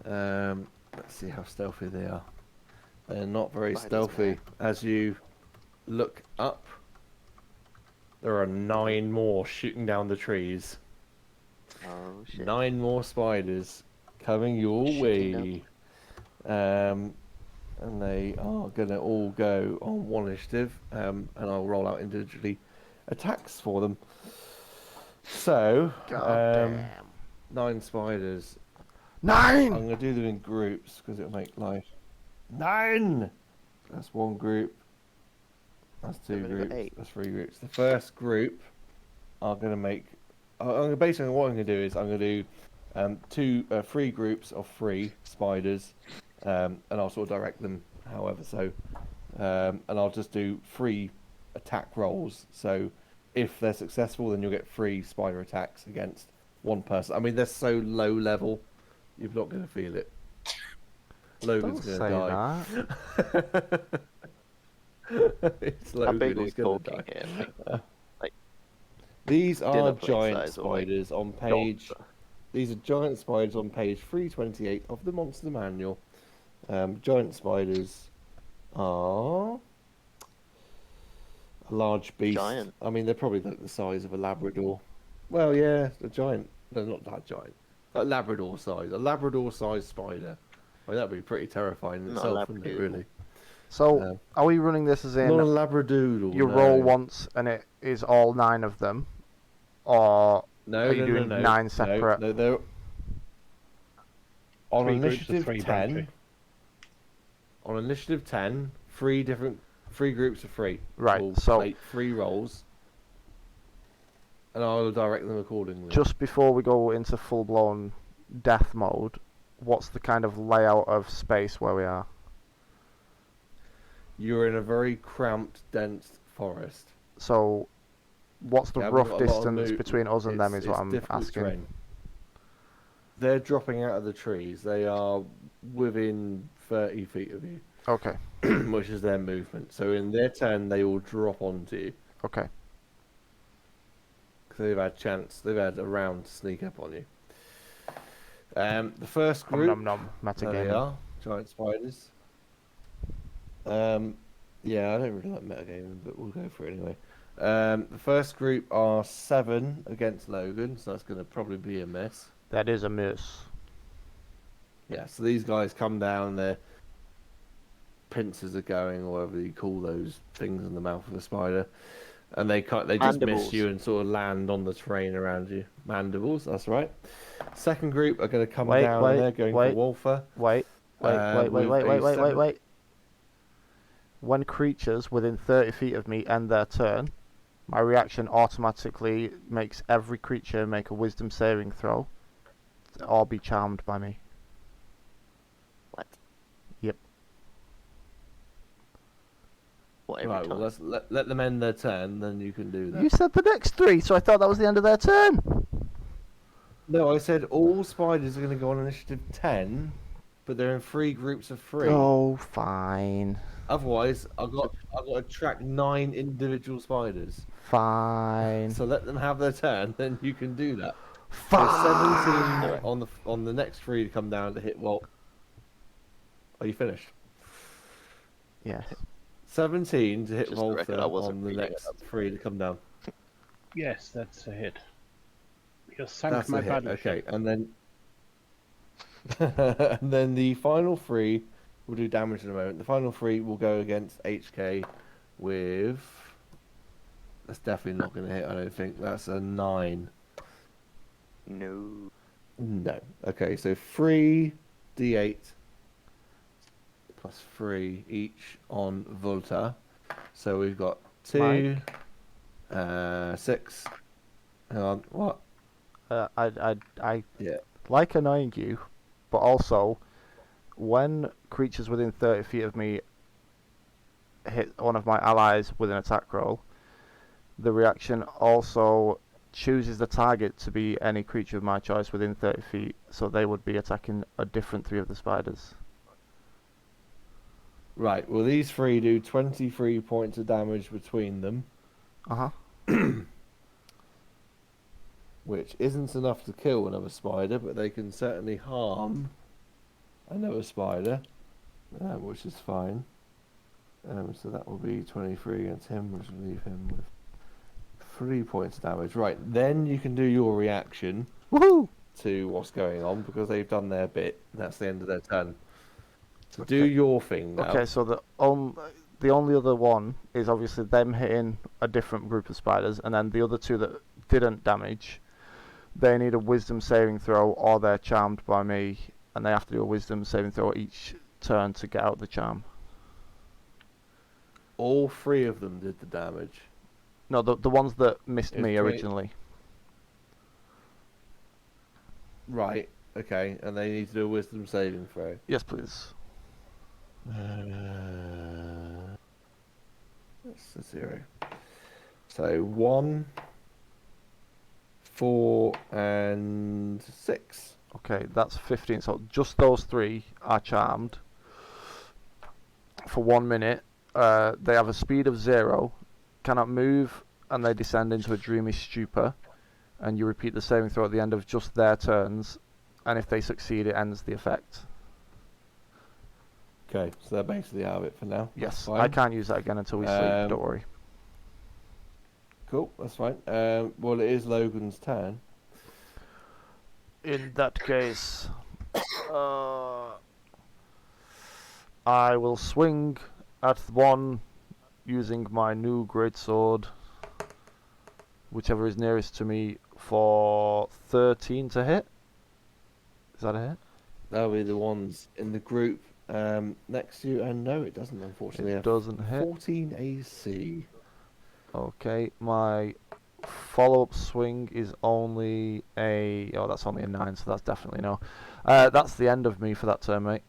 Let's see how stealthy they are. They're not very Spiders, stealthy. man. As you look up, there are 9 more shooting down the trees. Oh shit. 9 more spiders coming your Shooting way. And they are going to all go on one initiative, and I'll roll out individually attacks for them. So, God damn. 9 spiders. 9! I'm going to do them in groups because it'll make life. 9! That's one group. That's 2 I've only got groups. 8. That's 3 groups. The first group are going to make. Basically, what I'm going to do is I'm going to do 3 groups of 3 spiders, and I'll sort of direct them however. So, and I'll just do 3 attack rolls. So, if they're successful, then you'll get 3 spider attacks against one person. I mean, they're so low level, you're not going to feel it. Logan's Don't going say to die. that. It's How Logan, big are we he's going to talking die. here? These are Dinner plate giant size or, like, spiders on page. Doctor. These are giant spiders on page 328 of the Monster Manual. Giant spiders are a large beast. Giant? I mean, they're probably like the size of a Labrador. Well, yeah, they're giant. They're not that giant. Like Labrador size. A Labrador-sized spider. I mean, that'd be pretty terrifying in Not a itself, wouldn't it, Labradoodle. really? So, are we running this as in Not a Labradoodle. you no. roll once and it is all 9 of them? Or No, are you no, doing no, 9 no, separate? No, they're on 3 groups of initiative 3 10. branches. On initiative 10, 3 groups of 3. Right, Will so- make 3 rolls, and I'll direct them accordingly. Just before we go into full-blown death mode, what's the kind of layout of space where we are? You're in a very cramped, dense forest. So, what's the Yeah, we've rough got a lot of distance mo- between us and them is what it's I'm difficult asking. terrain. They're dropping out of the trees. They are within 30 feet of you, Okay, which is their movement. So in their turn, they will drop onto you. okay. Because they've had a round to sneak up on you. The first Nom group, nom nom. there they Metagaming. are, giant spiders. Yeah, I don't really like metagaming, but we'll go for it anyway. The first group are 7 against Logan, so that's going to probably be a miss. That is a miss. Yeah, so these guys come down, their pincers are going, or whatever you call those things in the mouth of a spider, and they just miss Mandibles. you and sort of land on the terrain around you. Mandibles, that's right. Second group are going to come Wait, down, wait, and they're going wait. for Wolfer. Wait. With a When creatures within 30 feet of me end their turn, my reaction automatically makes every creature make a wisdom saving throw or be charmed by me. What? Yep. What, every Right, time? well, let them end their turn, then you can do that. You said the next 3, so I thought that was the end of their turn. No, I said all spiders are going to go on initiative 10, but they're in 3 groups of 3. Oh, fine. Otherwise, I've got to track 9 individual spiders. Fine. So let them have their turn, then you can do that. So Fine. 17 on the next 3 to come down to hit Walt. Are you finished? Yes. 17 to hit Just the record, Volta I wasn't on the reading it, next that's 3 to come down. Yes, that's a hit. You sank That's my a hit. battleship. Okay, and then and then the final 3 will do damage in a moment. The final 3 will go against HK with. That's definitely not going to hit. I don't think that's a 9. No. No. Okay, so 3d8 plus 3 each on Volta. So we've got 2, 6. Hang on, what? I Yeah. like annoying you, but also when creatures within 30 feet of me hit one of my allies with an attack roll, the reaction also chooses the target to be any creature of my choice within 30 feet, so they would be attacking a different 3 of the spiders. Right, well, these 3 do 23 points of damage between them, Uh-huh. which isn't enough to kill another spider, but they can certainly harm another spider, which is fine. So that will be 23 against him, which will leave him with 3 points of damage. Right, then you can do your reaction Woohoo! to what's going on, because they've done their bit, and that's the end of their turn. So do Okay. your thing now. Okay, so the only other one is obviously them hitting a different group of spiders, and then the other 2 that didn't damage, they need a wisdom saving throw or they're charmed by me, and they have to do a wisdom saving throw each turn to get out the charm. All 3 of them did the damage. No, the ones that missed It's me 20 originally. Right, okay, and they need to do a wisdom saving throw. Yes, please. That's a 0. So 1, 4, and 6. Okay, that's 15. So just those 3 are charmed for 1 minute. They have a speed of 0, cannot move, and they descend into a dreamy stupor. And you repeat the saving throw at the end of just their turns, and if they succeed, it ends the effect. Okay, so they're basically out of it for now. Yes, That's fine. I can't use that again until we sleep. Don't worry. Cool, that's fine. Well, it is Logan's turn. In that case, I will swing at one using my new greatsword, whichever is nearest to me, for 13 to hit. Is that a hit? That'll be the ones in the group next to you. And no, it doesn't, unfortunately. It doesn't hit. 14 AC. Okay, my follow-up swing is only a... Oh, that's only a 9, so that's definitely no. That's the end of me for that turn, mate.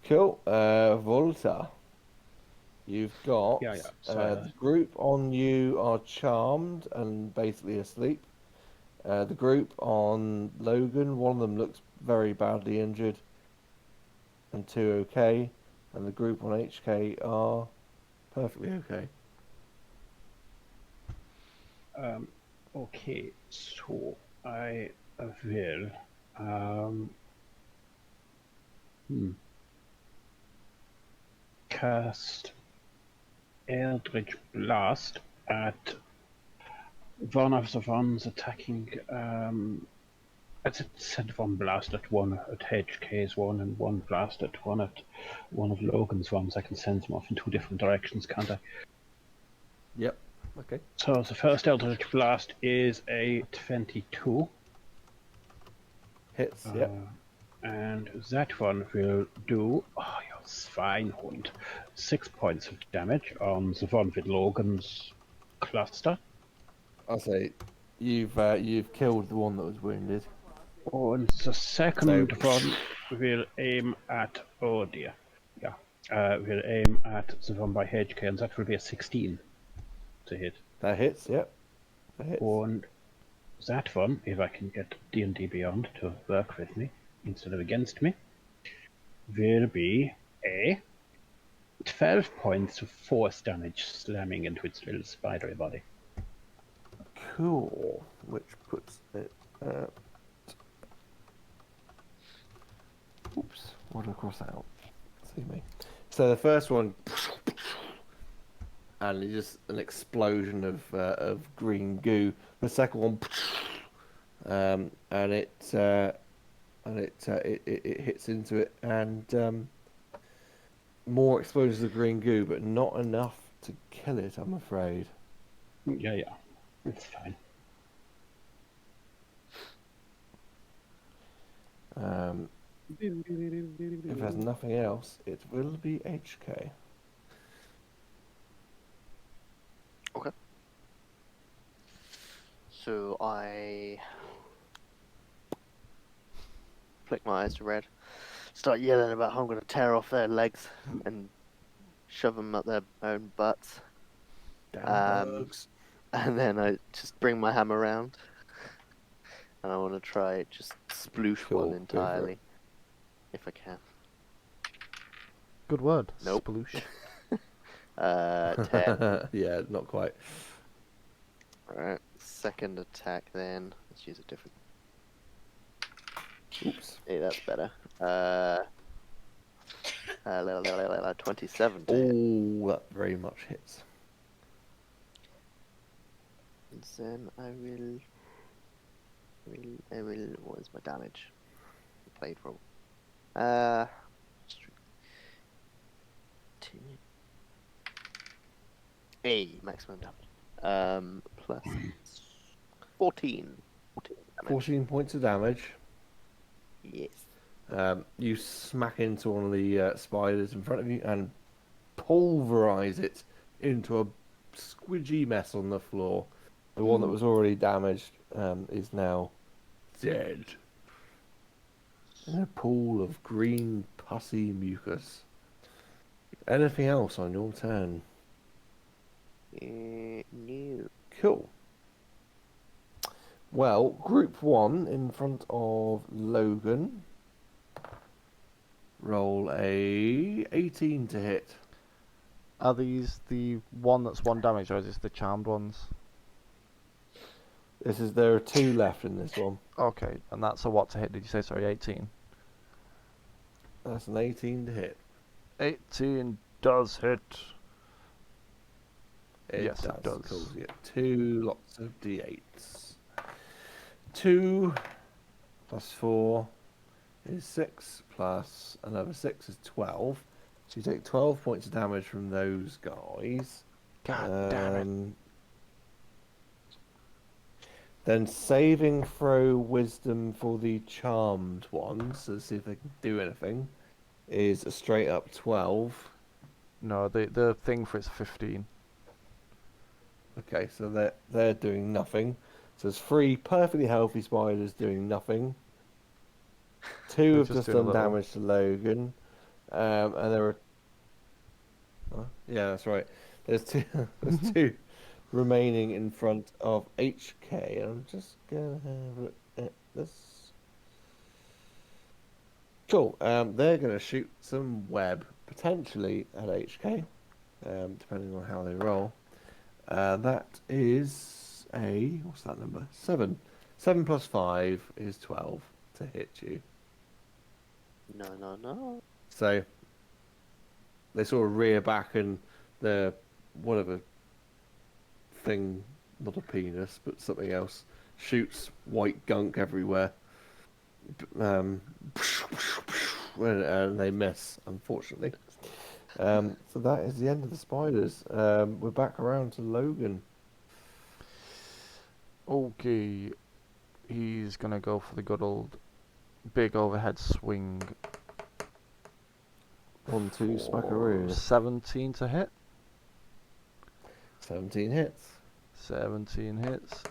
Cool. Volta. You've got Yeah. the group on you are charmed and basically asleep. The group on Logan, one of them looks very badly injured, and 2 okay, and the group on HK are perfectly okay. Okay, so I will. cast Eldritch Blast at one of the ones attacking. I sent one blast at one at HK's one and one blast at one of Logan's ones. I can send them off in two different directions, can't I? Yep. Okay. So the first Eldritch Blast is a 22. Hits. Yep. And that one will do, oh, you Schweinhund, 6 points of damage on the one with Logan's cluster. I'll say you've killed the one that was wounded. And the second one will aim at, oh dear, yeah, will aim at the one by HK, and that will be a 16 to hit. That hits. Yep. That hits. And that one, if I can get D&D Beyond to work with me instead of against me, will be a 12 points of force damage slamming into its little spidery body. Cool. Which puts it at... Oops. Why did I cross that out? See me. So the first one, and it's just an explosion of green goo. The second one, and it hits into it, and more explosions of green goo, but not enough to kill it, I'm afraid. Yeah, it's fine. If there's nothing else, it will be HK. Okay. So I flick my eyes to red, start yelling about how I'm going to tear off their legs and shove them up their own butts. Bugs. And then I just bring my hammer around, and I want to try just sploosh Cool, one go for it. entirely, if I can. Good word. Nope. Sploosh. 10. Yeah, not quite. Alright, second attack then. Let's use a different. Oops. Hey, that's better. 27 to hit. Oh, that very much hits. And then I will. What is my damage? Played roll. Maximum damage. Plus 14. 14 damage. 14 points of damage. Yes. You smack into one of the spiders in front of you and pulverize it into a squidgy mess on the floor. The one that was already damaged is now dead. In a pool of green, pussy mucus. Anything else on your turn? No. Cool. Well, Group 1 in front of Logan. Roll a 18 to hit. Are these the one that's one damage, or is this the charmed ones? There are 2 left in this one. Okay, and that's a what to hit? Did you say, sorry, 18? That's an 18 to hit. 18 does hit. Yes, it does. Cool. You get 2 lots of d8s. 2 plus 4 is 6, plus another 6 is 12. So you take 12 points of damage from those guys. God damn it. Then saving throw wisdom for the charmed ones, to see if they can do anything, is a straight up 12. No, the thing for it's 15. Okay, so they're doing nothing. So there's 3 perfectly healthy spiders doing nothing. 2 have just done damage to Logan, and there are. Yeah, that's right. There's 2. There's 2 remaining in front of HK. I'm just gonna have a look at this. Cool. They're gonna shoot some web potentially at HK, depending on how they roll. That is what's that number? 7. 7 plus 5 is 12 to hit you. No. So they sort of rear back and the whatever thing, not a penis, but something else, shoots white gunk everywhere. And they miss, unfortunately. So that is the end of the spiders. We're back around to Logan. Okay, he's gonna go for the good old big overhead swing. 1, 2, smackaroo. 17 to hit. 17 hits. 17 hits.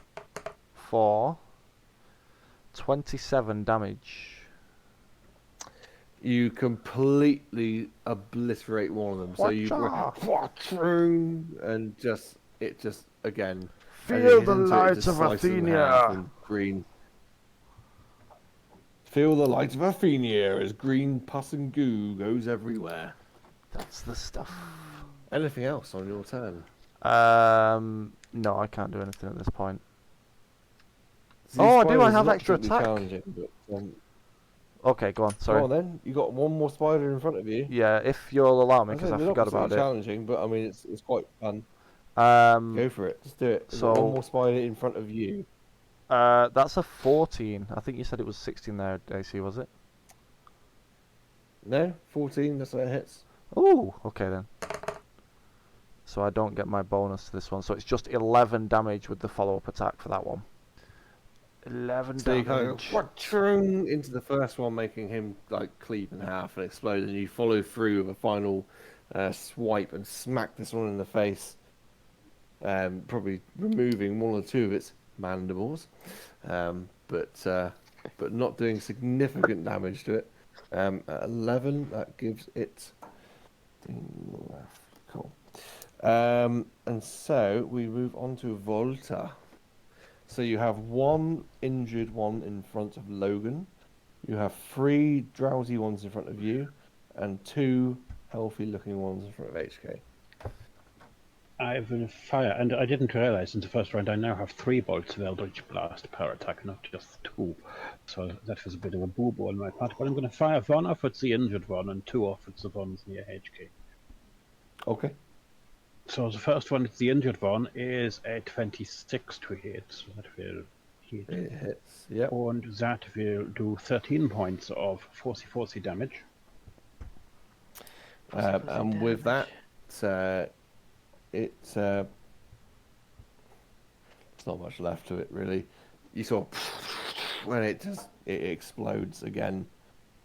For 27 damage. You completely obliterate one of them. So you and it just again. Feel the light of Athenia. Green. Feel the light of Athenia as green pus and goo goes everywhere. That's the stuff. Anything else on your turn? No, I can't do anything at this point. These Oh, I do. I spiders have are extra not particularly attack. challenging, but, Okay, go on. Sorry. Go on then. You got one more spider in front of you. Yeah, if you'll allow me, because I forgot about it. Challenging, but I mean it's quite fun. Go for it. Just do it. So one more spider in front of you. That's a 14. I think you said it was 16 there, AC, was it? No, 14. That's what it hits. Oh, okay then. So I don't get my bonus to this one. So it's just 11 damage with the follow-up attack for that one. 11 so damage. You kind of into the first one, making him like cleave in half and explode, and you follow through with a final swipe and smack this one in the face, probably removing one or two of its mandibles, but not doing significant damage to it. At 11, that gives it cool. And so we move on to Volta. So you have one injured one in front of Logan. You have 3 drowsy ones in front of you, and 2 healthy-looking ones in front of HK. I will fire, and I didn't realize in the first round I now have 3 bolts of Eldritch Blast power attack, not just 2. So that was a bit of a boo-boo on my part. But I'm going to fire 1 off at the injured one and 2 off at the ones near HK. Okay. So the first one, the injured one, is a 26 to hit. So that will hit. It hits, yeah. And that will do 13 points of 40 damage. And with that, it's not much left to it really. You saw when it explodes again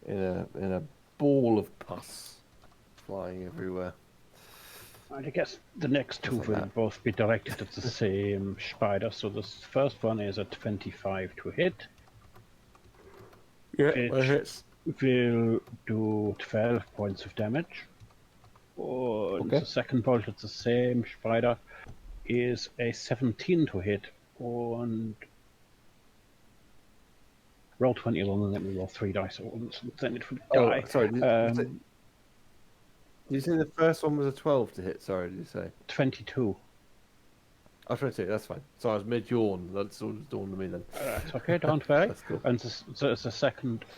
in a ball of pus flying everywhere. I guess the next 2 will both be directed at the same spider. So the first one is a 25 to hit. Yeah, it hits. Will do 12 points of damage. And the second bolt at the same spider is a 17 to hit. And roll 20 alone and let me roll 3 dice at once. Then it would die. Oh, sorry. Did you say the first one was a 12 to hit? Sorry, did you say? 22. Oh, 22, that's fine. So I was mid-yawn. That's all dawned on me then. That's okay, don't worry. That's cool. And the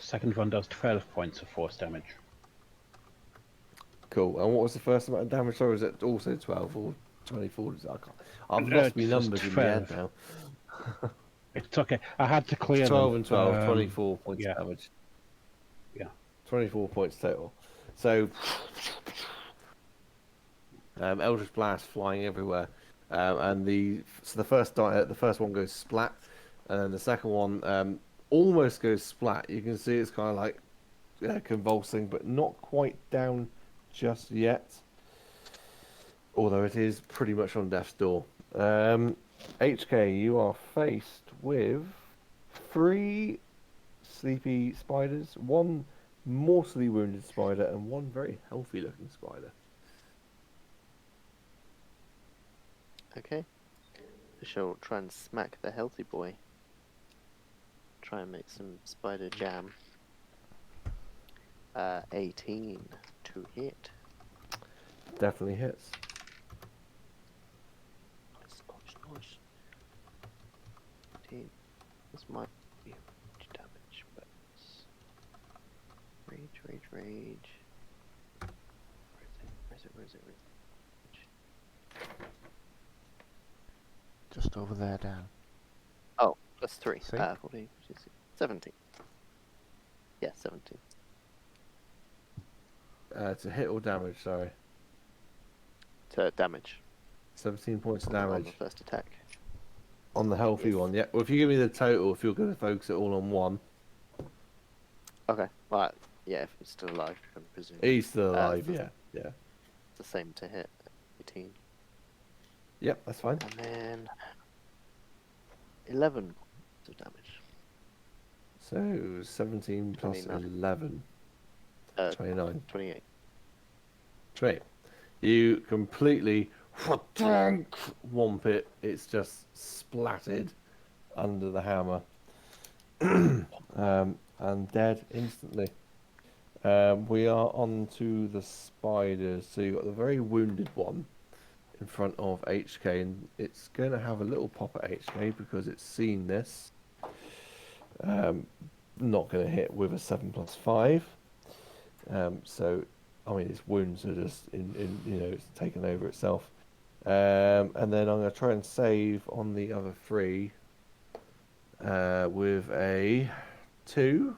second one does 12 points of force damage. Cool. And what was the first amount of damage? Sorry, was it also 12 or 24? I've lost my numbers in the head now. It's okay. I had to clear 12 them. and 12, 24 points of damage. Yeah. 24 points total. So, Eldritch Blast flying everywhere. And the first one goes splat, and then the second one almost goes splat. You can see it's kind of like convulsing, but not quite down just yet. Although it is pretty much on death's door. HK, you are faced with 3 sleepy spiders, 1 mortally wounded spider, and 1 very healthy looking spider. Okay. I shall try and smack the healthy boy. Try and make some spider jam. 18 to hit. Definitely hits. Nice. 18. This might be much damage, but rage. Where is Where is it? Just over there, Dan. Oh, plus 3. See? 14, 17. Yeah, 17. To hit or damage, sorry. To damage 17 points of on damage the first attack. on the healthy Yes. one. Yeah. Well, if you give me the total, if you're going to focus it all on one, Okay, right. Yeah, if he's still alive, I'm presuming. he's still alive. it's Yeah. Yeah. the same to hit. 18. Yep, that's fine. And then 11 points of damage. So 17 plus 29. 11. 29. 28. Great. You completely whomp it. It's just splattered under the hammer. And dead instantly. We are on to the spiders. So you've got the very wounded one in front of HK, and it's going to have a little pop at HK because it's seen this. Not going to hit with a 7+5. So, I mean, its wounds are just it's taken over itself. And then I'm going to try and save on the other 3 with a 2,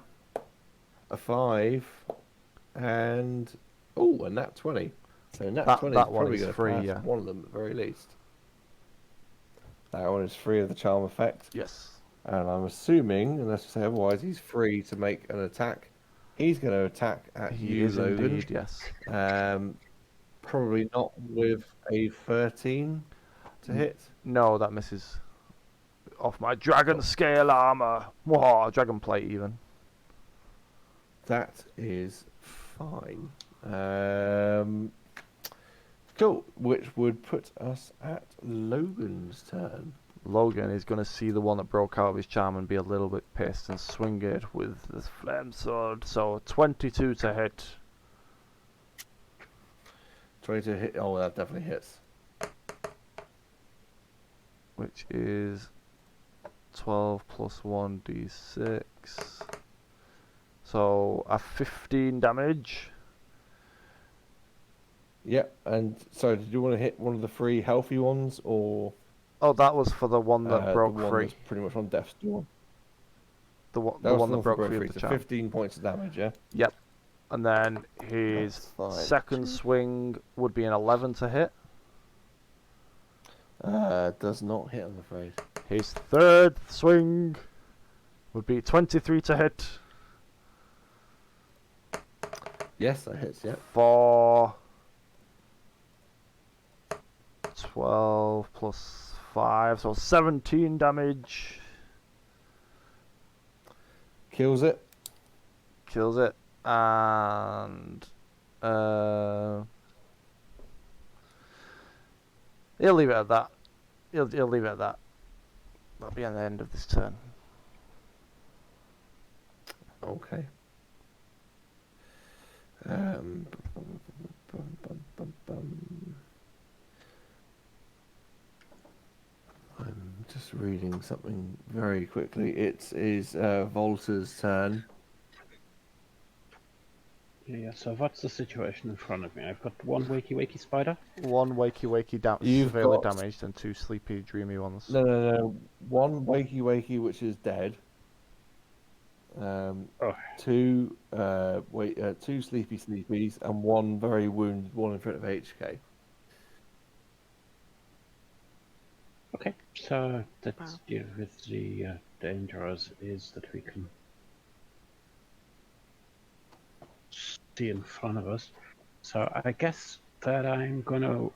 a 5, and a nat 20. So nat 20 that is one probably is going to free, pass yeah. one of them at the very least. That one is free of the charm effect. Yes. And I'm assuming, unless you say otherwise, he's free to make an attack. He's going to attack at He you, is Logan. indeed, yes. Probably not with a 13 to hit. No, that misses. Off my dragon scale armor. Whoa, dragon plate even. That is fine. Cool. Which would put us at Logan's turn. Logan is going to see the one that broke out of his charm and be a little bit pissed and swing it with the flame sword. So 22 to hit. 20 to hit. Oh, that definitely hits. Which is 12 plus 1d6. So a 15 damage. Yep. And so, did you want to hit one of the 3 healthy ones, or Oh, that was for the one that broke the one free. that's pretty much on death's door? The one That that broke free of the so charm. 15 points of damage. Yeah. Yep. And then his That's fine. second swing would be an 11 to hit. Does not hit, I'm afraid. His third swing would be 23 to hit Yes, that hits. Yeah. for 12 plus 5, so 17 damage. Kills it. Kills it. And he'll leave it at that. He'll leave it at that. That'll be at the end of this turn. Okay. I'm just reading something very quickly. It is Volta's turn. Yeah, so what's the situation in front of me? I've got one wakey spider. One wakey You've severely got- damaged and 2 sleepy dreamy ones. No. One wakey which is dead. Oh. 2 2 sleepies and 1 very wounded, one in front of HK. Okay, so let's deal with the dangers is that we can see in front of us. So I guess that I'm gonna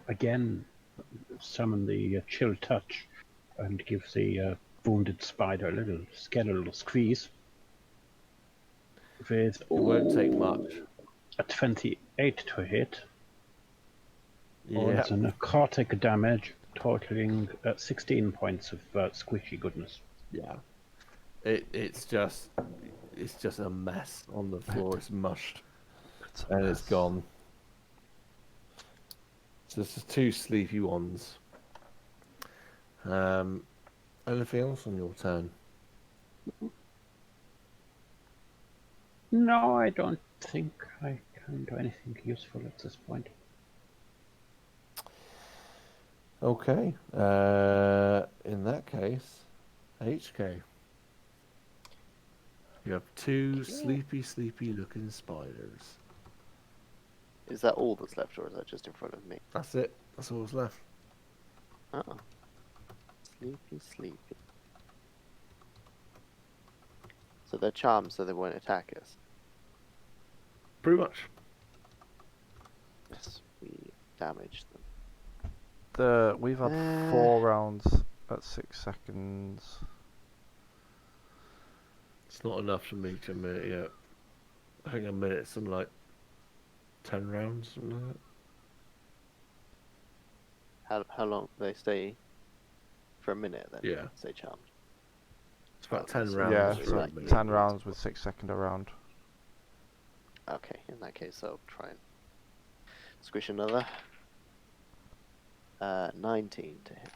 again summon the chill touch and give the wounded spider a little skeletal squeeze. With It won't take much. a 28 to hit. Yeah. It's a necrotic damage totaling 16 points of squishy goodness. Yeah. It's just a mess on the floor. It's mushed. And it's gone. So it's just 2 sleepy ones. Anything else on your turn? No, I don't think I can do anything useful at this point. Okay. In that case, HK. You have two sleepy looking spiders. Is that all that's left, or is that just in front of me? That's it. That's all that's left. Uh-oh. Sleepy. So they're charmed so they won't attack us. Pretty much. Yes, we damaged them. We've had 4 rounds at 6 seconds. It's not enough for me to a minute yet. I think a minute's something like 10 rounds, something like that. How long do they stay? For a minute, then? Yeah. Stay charmed. It's about Okay, 10 so rounds. Yeah, it's so like 10 rounds with 6 second a round. Okay, in that case, I'll try and squish another. 19 to hit.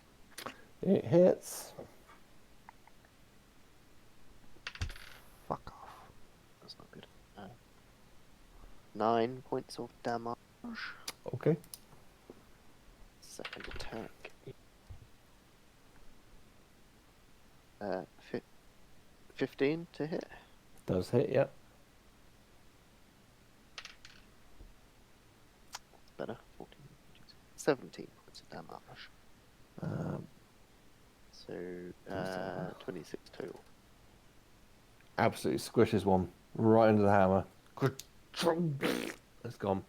It hits. Fuck off. That's not good. 9 points of damage. Okay. Second attack. 15 to hit. Does hit, yeah. Better. 14. 17 points of damage. So, 26 total. Absolutely squishes one right into the hammer. It's gone.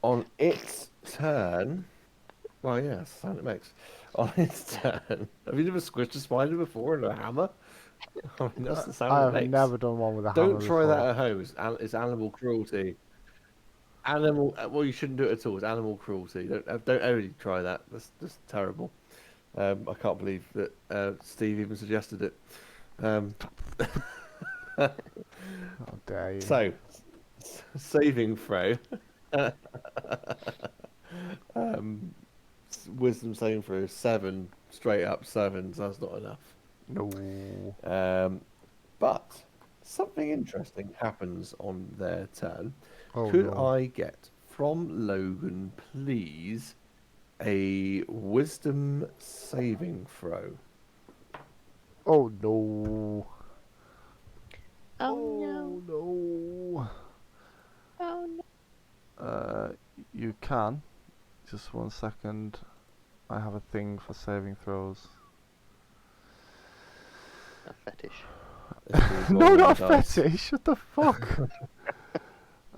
On its turn, well, yeah, that's the sound it makes. On its turn, have you never squished a spider before in a hammer? I mean, that's the sound it I've makes. never done one with a hammer Don't try that before. at home. It's animal cruelty. Well, you shouldn't do it at all. It's animal cruelty. Don't ever try that. That's just terrible. I can't believe that Steve even suggested it. How dare you. So, saving throw. Wisdom saving throw 7, straight up 7. So that's not enough. No. But something interesting happens on their turn. Oh, Could no. I get from Logan, please, a wisdom saving throw? Oh no. Oh, no. Oh no. You can. Just 1 second. I have a thing for saving throws. A fetish. No, not a fetish. What the fuck?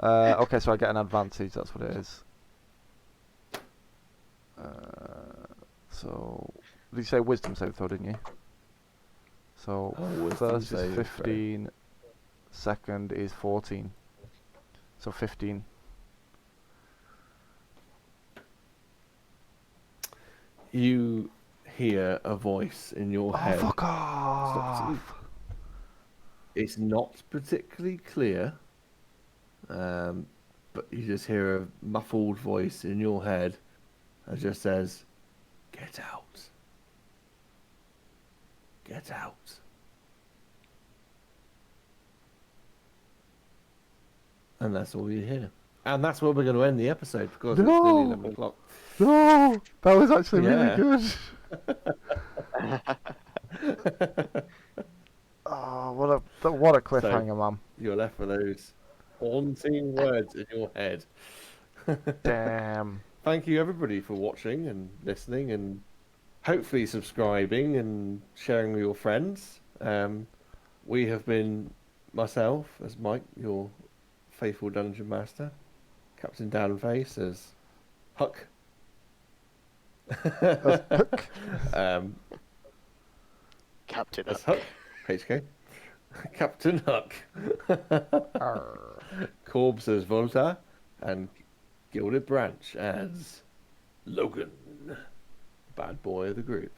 Okay, so I get an advantage. That's what it is. So, did you say wisdom save throw, didn't you? So, first is 15, second is 14. So 15. You hear a voice in your head. Oh, fuck off! It's not particularly clear, but you just hear a muffled voice in your head that just says, "Get out. Get out." And that's all you hear. And that's where we're going to end the episode because it's nearly 11 o'clock. No! That was actually Yeah. really good. Oh, what a cliffhanger, man. You're left with those haunting words in your head. Damn. Thank you, everybody, for watching and listening and hopefully subscribing and sharing with your friends. We have been myself as Mike, your faithful dungeon master, Captain Downface as Huck. Captain As Hook. Huck, HK. Captain Huck. Corbs as Volta, and Gilded Branch as Logan, bad boy of the group,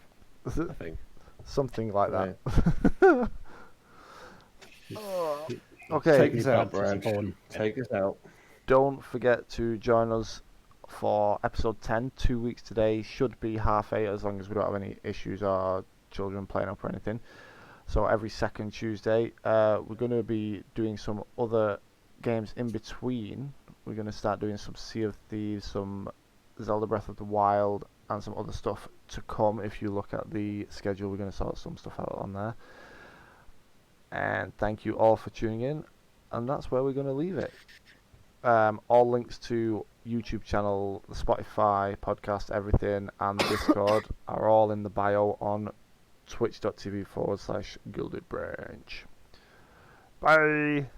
I think. Something like that. Yeah. Okay. Take us out, Branch. Take us out. Don't forget to join us for episode 10, 2 weeks today. Should be 8:30 as long as we don't have any issues or children playing up or anything. So every second Tuesday, we're going to be doing some other games in between We're going to start doing some Sea of Thieves, some Zelda Breath of the Wild, and some other stuff to come. If you look at the schedule, we're going to sort some stuff out on there. And thank you all for tuning in, and that's where we're going to leave it. All links to YouTube channel, the Spotify, podcast, everything, and Discord are all in the bio on twitch.tv/GuildedBranch. Bye!